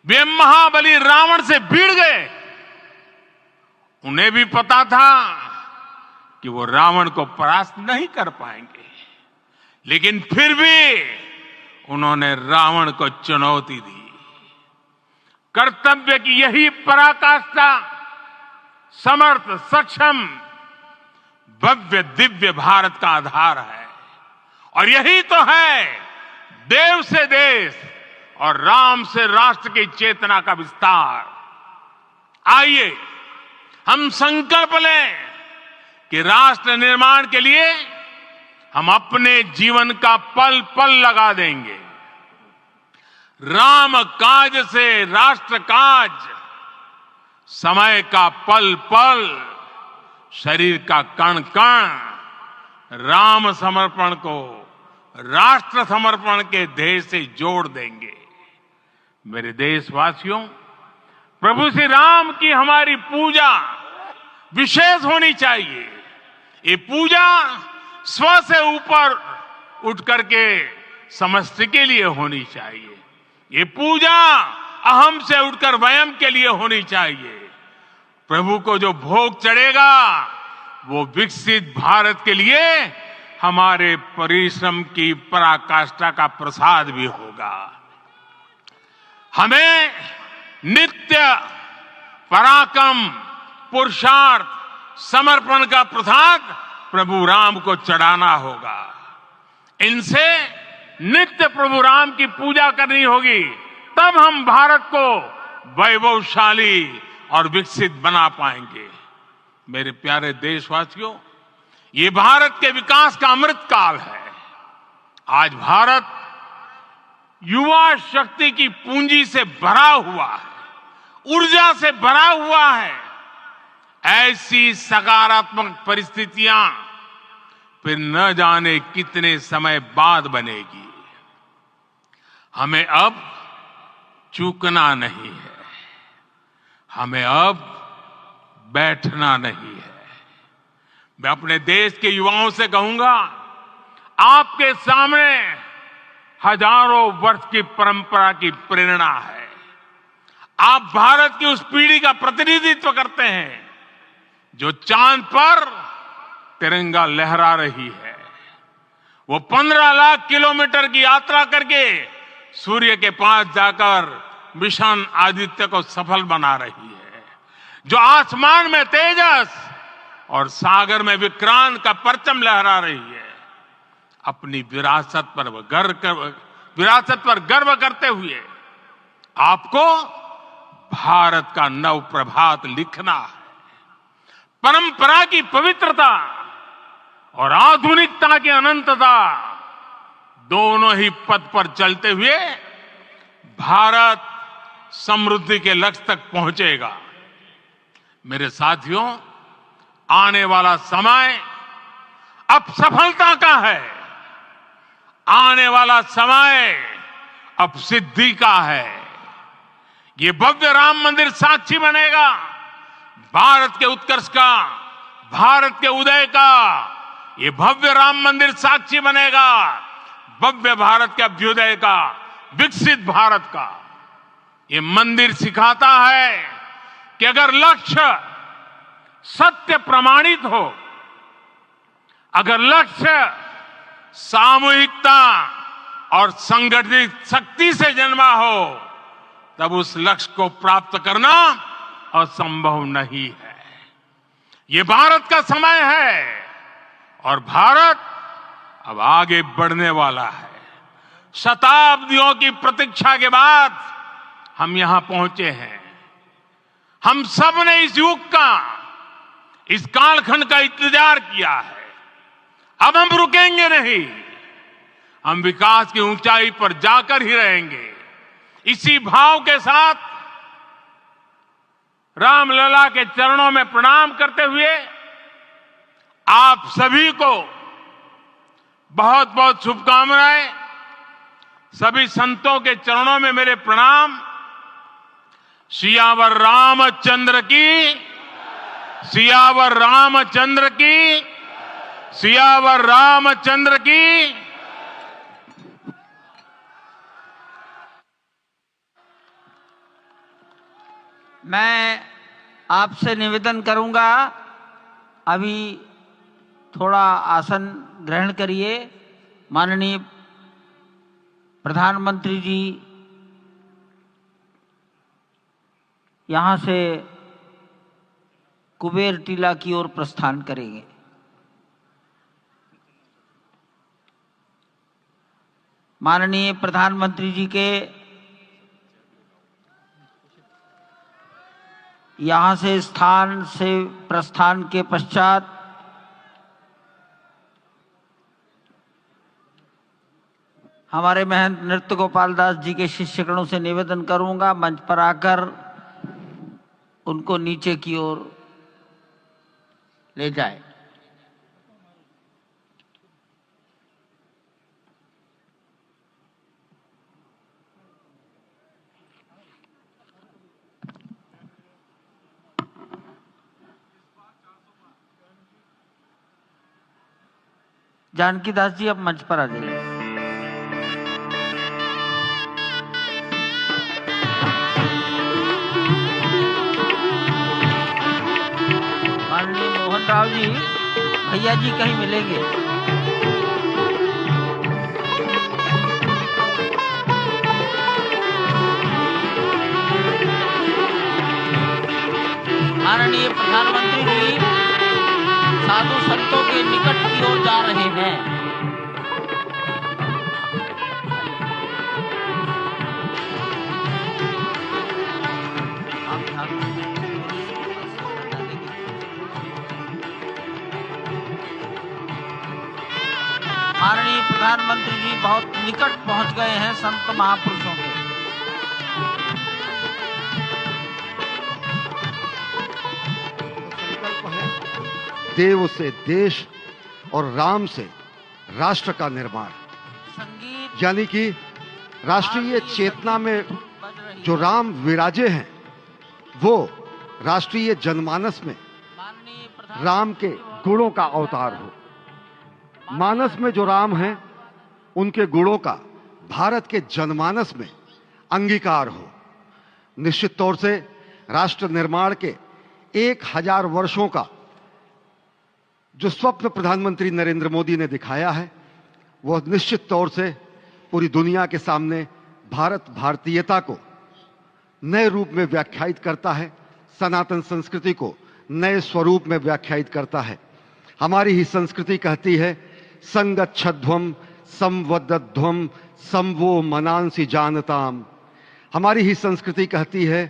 वे महाबली रावण से भिड़ गए। उन्हें भी पता था कि वो रावण को परास्त नहीं कर पाएंगे, लेकिन फिर भी उन्होंने रावण को चुनौती दी। कर्तव्य की यही पराकाष्ठा समर्थ, सक्षम, भव्य, दिव्य भारत का आधार है। और यही तो है देव से देश और राम से राष्ट्र की चेतना का विस्तार। आइए हम संकल्प लें कि राष्ट्र निर्माण के लिए हम अपने जीवन का पल पल लगा देंगे। राम काज से राष्ट्र काज, समय का पल पल, शरीर का कण कण राम समर्पण को राष्ट्र समर्पण के ध्येय से जोड़ देंगे। मेरे देशवासियों, प्रभु श्री राम की हमारी पूजा विशेष होनी चाहिए। ये पूजा स्व से ऊपर उठ करके समष्टि के लिए होनी चाहिए। ये पूजा अहम से उठकर वयम के लिए होनी चाहिए। प्रभु को जो भोग चढ़ेगा वो विकसित भारत के लिए हमारे परिश्रम की पराकाष्ठा का प्रसाद भी होगा। हमें नित्य पराक्रम, पुरुषार्थ, समर्पण का प्रसाद प्रभु राम को चढ़ाना होगा। इनसे नित्य प्रभु राम की पूजा करनी होगी, तब हम भारत को वैभवशाली और विकसित बना पाएंगे। मेरे प्यारे देशवासियों, ये भारत के विकास का अमृत काल है। आज भारत युवा शक्ति की पूंजी से भरा हुआ है, ऊर्जा से भरा हुआ है। ऐसी सकारात्मक परिस्थितियां फिर न जाने कितने समय बाद बनेगी। हमें अब चूकना नहीं है, हमें अब बैठना नहीं है। मैं अपने देश के युवाओं से कहूंगा, आपके सामने हजारों वर्ष की परंपरा की प्रेरणा है। आप भारत की उस पीढ़ी का प्रतिनिधित्व करते हैं जो चांद पर तिरंगा लहरा रही है। वो 15 लाख किलोमीटर की यात्रा करके सूर्य के पास जाकर मिशन आदित्य को सफल बना रही है। जो आसमान में तेजस और सागर में विक्रांत का परचम लहरा रही है। अपनी विरासत पर गर्व करते हुए आपको भारत का नव प्रभात लिखना है। परंपरा की पवित्रता और आधुनिकता की अनंतता, दोनों ही पथ पर चलते हुए भारत समृद्धि के लक्ष्य तक पहुंचेगा। मेरे साथियों, आने वाला समय अब सफलता का है, आने वाला समय अब सिद्धि का है। ये भव्य राम मंदिर साक्षी बनेगा भारत के उत्कर्ष का, भारत के उदय का। ये भव्य राम मंदिर साक्षी बनेगा भव्य भारत के अभ्युदय का, विकसित भारत का। ये मंदिर सिखाता है कि अगर लक्ष्य सत्य प्रमाणित हो, अगर लक्ष्य सामूहिकता और संगठित शक्ति से जन्मा हो, तब उस लक्ष्य को प्राप्त करना असंभव नहीं है। ये भारत का समय है और भारत अब आगे बढ़ने वाला है। शताब्दियों की प्रतीक्षा के बाद हम यहां पहुंचे हैं। हम सब ने इस युग का, इस कालखंड का इंतजार किया है। अब हम रुकेंगे नहीं, हम विकास की ऊंचाई पर जाकर ही रहेंगे। इसी भाव के साथ रामलला के चरणों में प्रणाम करते हुए आप सभी को बहुत बहुत शुभकामनाएं। सभी संतों के चरणों में मेरे प्रणाम। सियावर रामचंद्र की, सियावर रामचंद्र की, सियावर रामचंद्र की। मैं आपसे निवेदन करूंगा, अभी थोड़ा आसन ग्रहण करिए। माननीय प्रधानमंत्री जी यहाँ से कुबेर टीला की ओर प्रस्थान करेंगे। माननीय प्रधानमंत्री जी के यहाँ से स्थान से प्रस्थान के पश्चात हमारे महंत नृत्य गोपाल दास जी के शिष्यगणों से निवेदन करूंगा, मंच पर आकर उनको नीचे की ओर ले जाए। जानकी दास जी अब मंच पर आ जाइए। माननीय मोहन राव जी, भैया जी कहीं मिलेंगे। माननीय प्रधानमंत्री जी साधु संतों के निकट की ओर जा रहे हैं। माननीय प्रधानमंत्री जी बहुत निकट पहुंच गए हैं संत महापुरुषों के। देव से देश और राम से राष्ट्र का निर्माण, यानी कि राष्ट्रीय चेतना में जो राम विराजे हैं वो राष्ट्रीय जनमानस में राम के गुणों का अवतार हो। मानस में जो राम हैं उनके गुणों का भारत के जनमानस में अंगीकार हो। निश्चित तौर से राष्ट्र निर्माण के 1000 वर्षों का जो स्वप्न प्रधानमंत्री नरेंद्र मोदी ने दिखाया है, वह निश्चित तौर से पूरी दुनिया के सामने भारत भारतीयता को नए रूप में व्याख्यायित करता है, सनातन संस्कृति को नए स्वरूप में व्याख्यायित करता है। हमारी ही संस्कृति कहती है, संगच्छध्वम संवदध्वम संवो मनांसि जानताम। हमारी ही संस्कृति कहती है,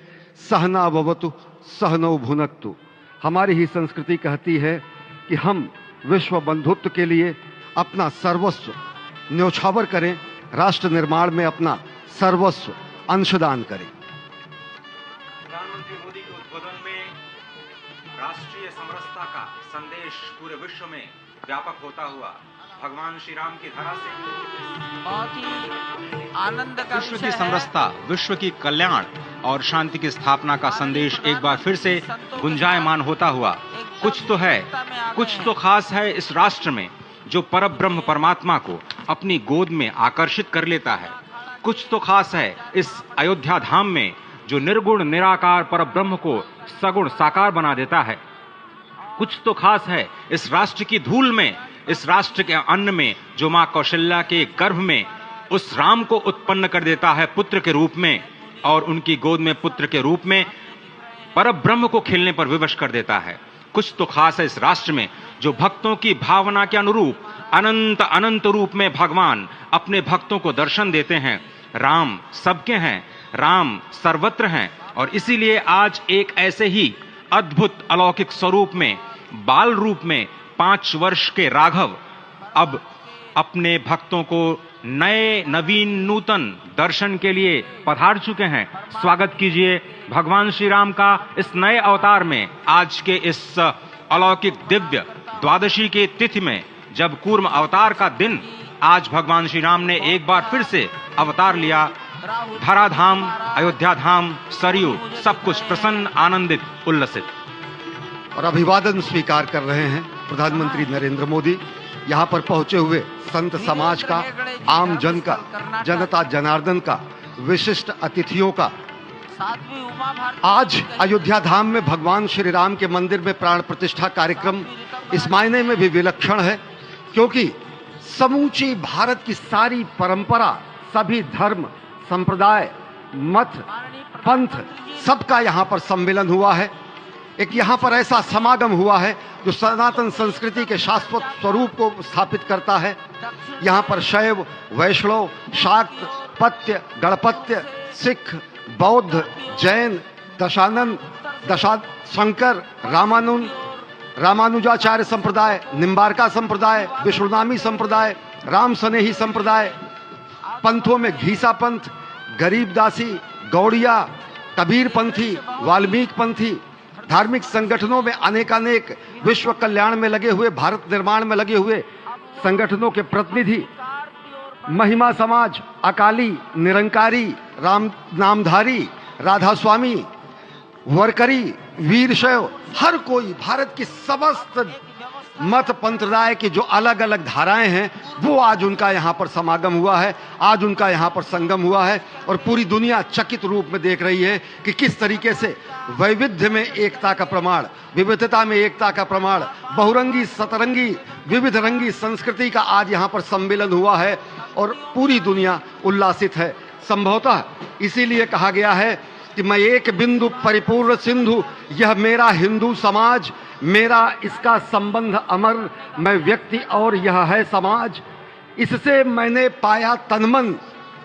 सहना भवतु सहनौ भुनक्तु। हमारी ही संस्कृति कहती है कि हम विश्व बंधुत्व के लिए अपना सर्वस्व न्यौछावर करें, राष्ट्र निर्माण में अपना सर्वस्व अंशदान करें। राष्ट्रीय समरसता का संदेश पूरे विश्व में व्यापक होता हुआ भगवान श्री राम की धरा से बहुत ही आनंद का विश्व विषय की है। समरसता, विश्व की कल्याण और शांति की स्थापना का संदेश एक बार फिर से गुंजायमान होता हुआ कुछ तो है, कुछ तो खास है इस राष्ट्र में जो परब्रह्म परमात्मा को अपनी गोद में आकर्षित कर लेता है। कुछ तो खास है इस अयोध्या धाम में जो निर्गुण निराकार परब्रह्म को सगुण साकार बना देता है। कुछ तो खास है इस राष्ट्र की धूल में, इस राष्ट्र के अन्न में जो मां कौशल्या के गर्भ में उस राम को उत्पन्न कर देता है पुत्र के रूप में, और उनकी गोद में पुत्र के रूप में परब्रह्म को खेलने पर विवश कर देता है। कुछ तो खास है इस राष्ट्र में जो भक्तों की भावना के अनुरूप अनंत अनंत रूप में भगवान अपने भक्तों को दर्शन देते हैं। राम सबके हैं, राम सर्वत्र हैं, और इसीलिए आज एक ऐसे ही अद्भुत अलौकिक स्वरूप में, बाल रूप में 5 वर्ष के राघव अब अपने भक्तों को नए नवीन नूतन दर्शन के लिए पधार चुके हैं। स्वागत कीजिए भगवान श्री राम का इस नए अवतार में। आज के इस अलौकिक दिव्य द्वादशी की तिथि में, जब कूर्म अवतार का दिन, आज भगवान श्री राम ने एक बार फिर से अवतार लिया। धराधाम, अयोध्या धाम, सरयू, सब कुछ प्रसन्न, आनंदित, उल्लसित। और अभिवादन स्वीकार कर रहे हैं प्रधानमंत्री नरेंद्र मोदी। यहाँ पर पहुंचे हुए संत समाज का, आम जन का, जनता जनार्दन का, विशिष्ट अतिथियों का। आज अयोध्या धाम में भगवान श्री राम के मंदिर में प्राण प्रतिष्ठा कार्यक्रम इस मायने में भी विलक्षण है क्योंकि समूची भारत की सारी परंपरा, सभी धर्म, संप्रदाय, मत, पंथ, सबका यहाँ पर सम्मेलन हुआ है। एक यहाँ पर ऐसा समागम हुआ है जो सनातन संस्कृति के शाश्वत स्वरूप को स्थापित करता है। यहाँ पर शैव, वैष्णव, शाक्त, पत्य, गणपत्य, सिख, बौद्ध, जैन, दशानंद, शंकर, रामानुजाचार्य संप्रदाय, निम्बारका संप्रदाय, विष्णुनामी संप्रदाय, राम स्नेही संप्रदाय, पंथों में घीसा पंथ, गरीबदासी, गौड़िया, कबीर पंथी, वाल्मीकि पंथी, धार्मिक संगठनों में अनेकानेक विश्व कल्याण में लगे हुए, भारत निर्माण में लगे हुए संगठनों के प्रतिनिधि, महिमा समाज, अकाली, निरंकारी, राम नामधारी, राधा स्वामी, वरकरी, वीरशैव, हर कोई भारत की समस्त मत पंथराय की जो अलग अलग धाराएं हैं वो आज उनका यहाँ पर समागम हुआ है, आज उनका यहाँ पर संगम हुआ है। और पूरी दुनिया चकित रूप में देख रही है कि किस तरीके से वैविध्य में एकता का प्रमाण, विविधता में एकता का प्रमाण, बहुरंगी सतरंगी विविध रंगी संस्कृति का आज यहाँ पर सम्मेलन हुआ है और पूरी दुनिया उल्लासित है। संभवतः इसीलिए कहा गया है कि मैं एक बिंदु परिपूर्ण सिंधु, यह मेरा हिंदू समाज, मेरा इसका संबंध अमर, मैं व्यक्ति और यह है समाज। इससे मैंने पाया तनमन,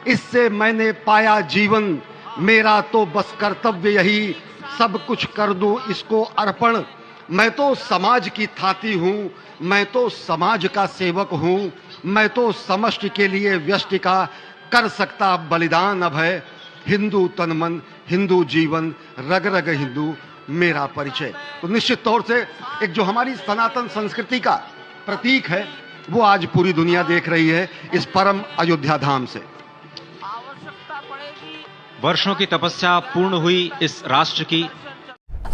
इससे मैंने पाया जीवन, मेरा तो बस कर्तव्य यही, सब कुछ कर दूं इसको अर्पण। मैं तो समाज की थाती हूँ, मैं तो समाज का सेवक हूँ, मैं तो समष्टि के लिए व्यष्टि का कर सकता बलिदान अब है। हिंदू तनमन, हिंदू जीवन, रग रग हिंदू मेरा परिचय। तो निश्चित तौर से एक जो हमारी सनातन संस्कृति का प्रतीक है वो आज पूरी दुनिया देख रही है इस परम अयोध्या धाम से। वर्षों की तपस्या पूर्ण हुई इस राष्ट्र की।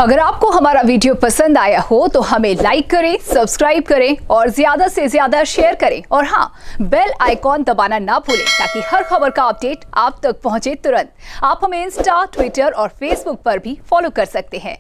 अगर आपको हमारा वीडियो पसंद आया हो तो हमें लाइक करें, सब्सक्राइब करें और ज्यादा से ज्यादा शेयर करें। और हाँ, बेल आइकॉन दबाना ना भूलें ताकि हर खबर का अपडेट आप तक पहुंचे तुरंत। आप हमें इंस्टा, ट्विटर और फेसबुक पर भी फॉलो कर सकते हैं।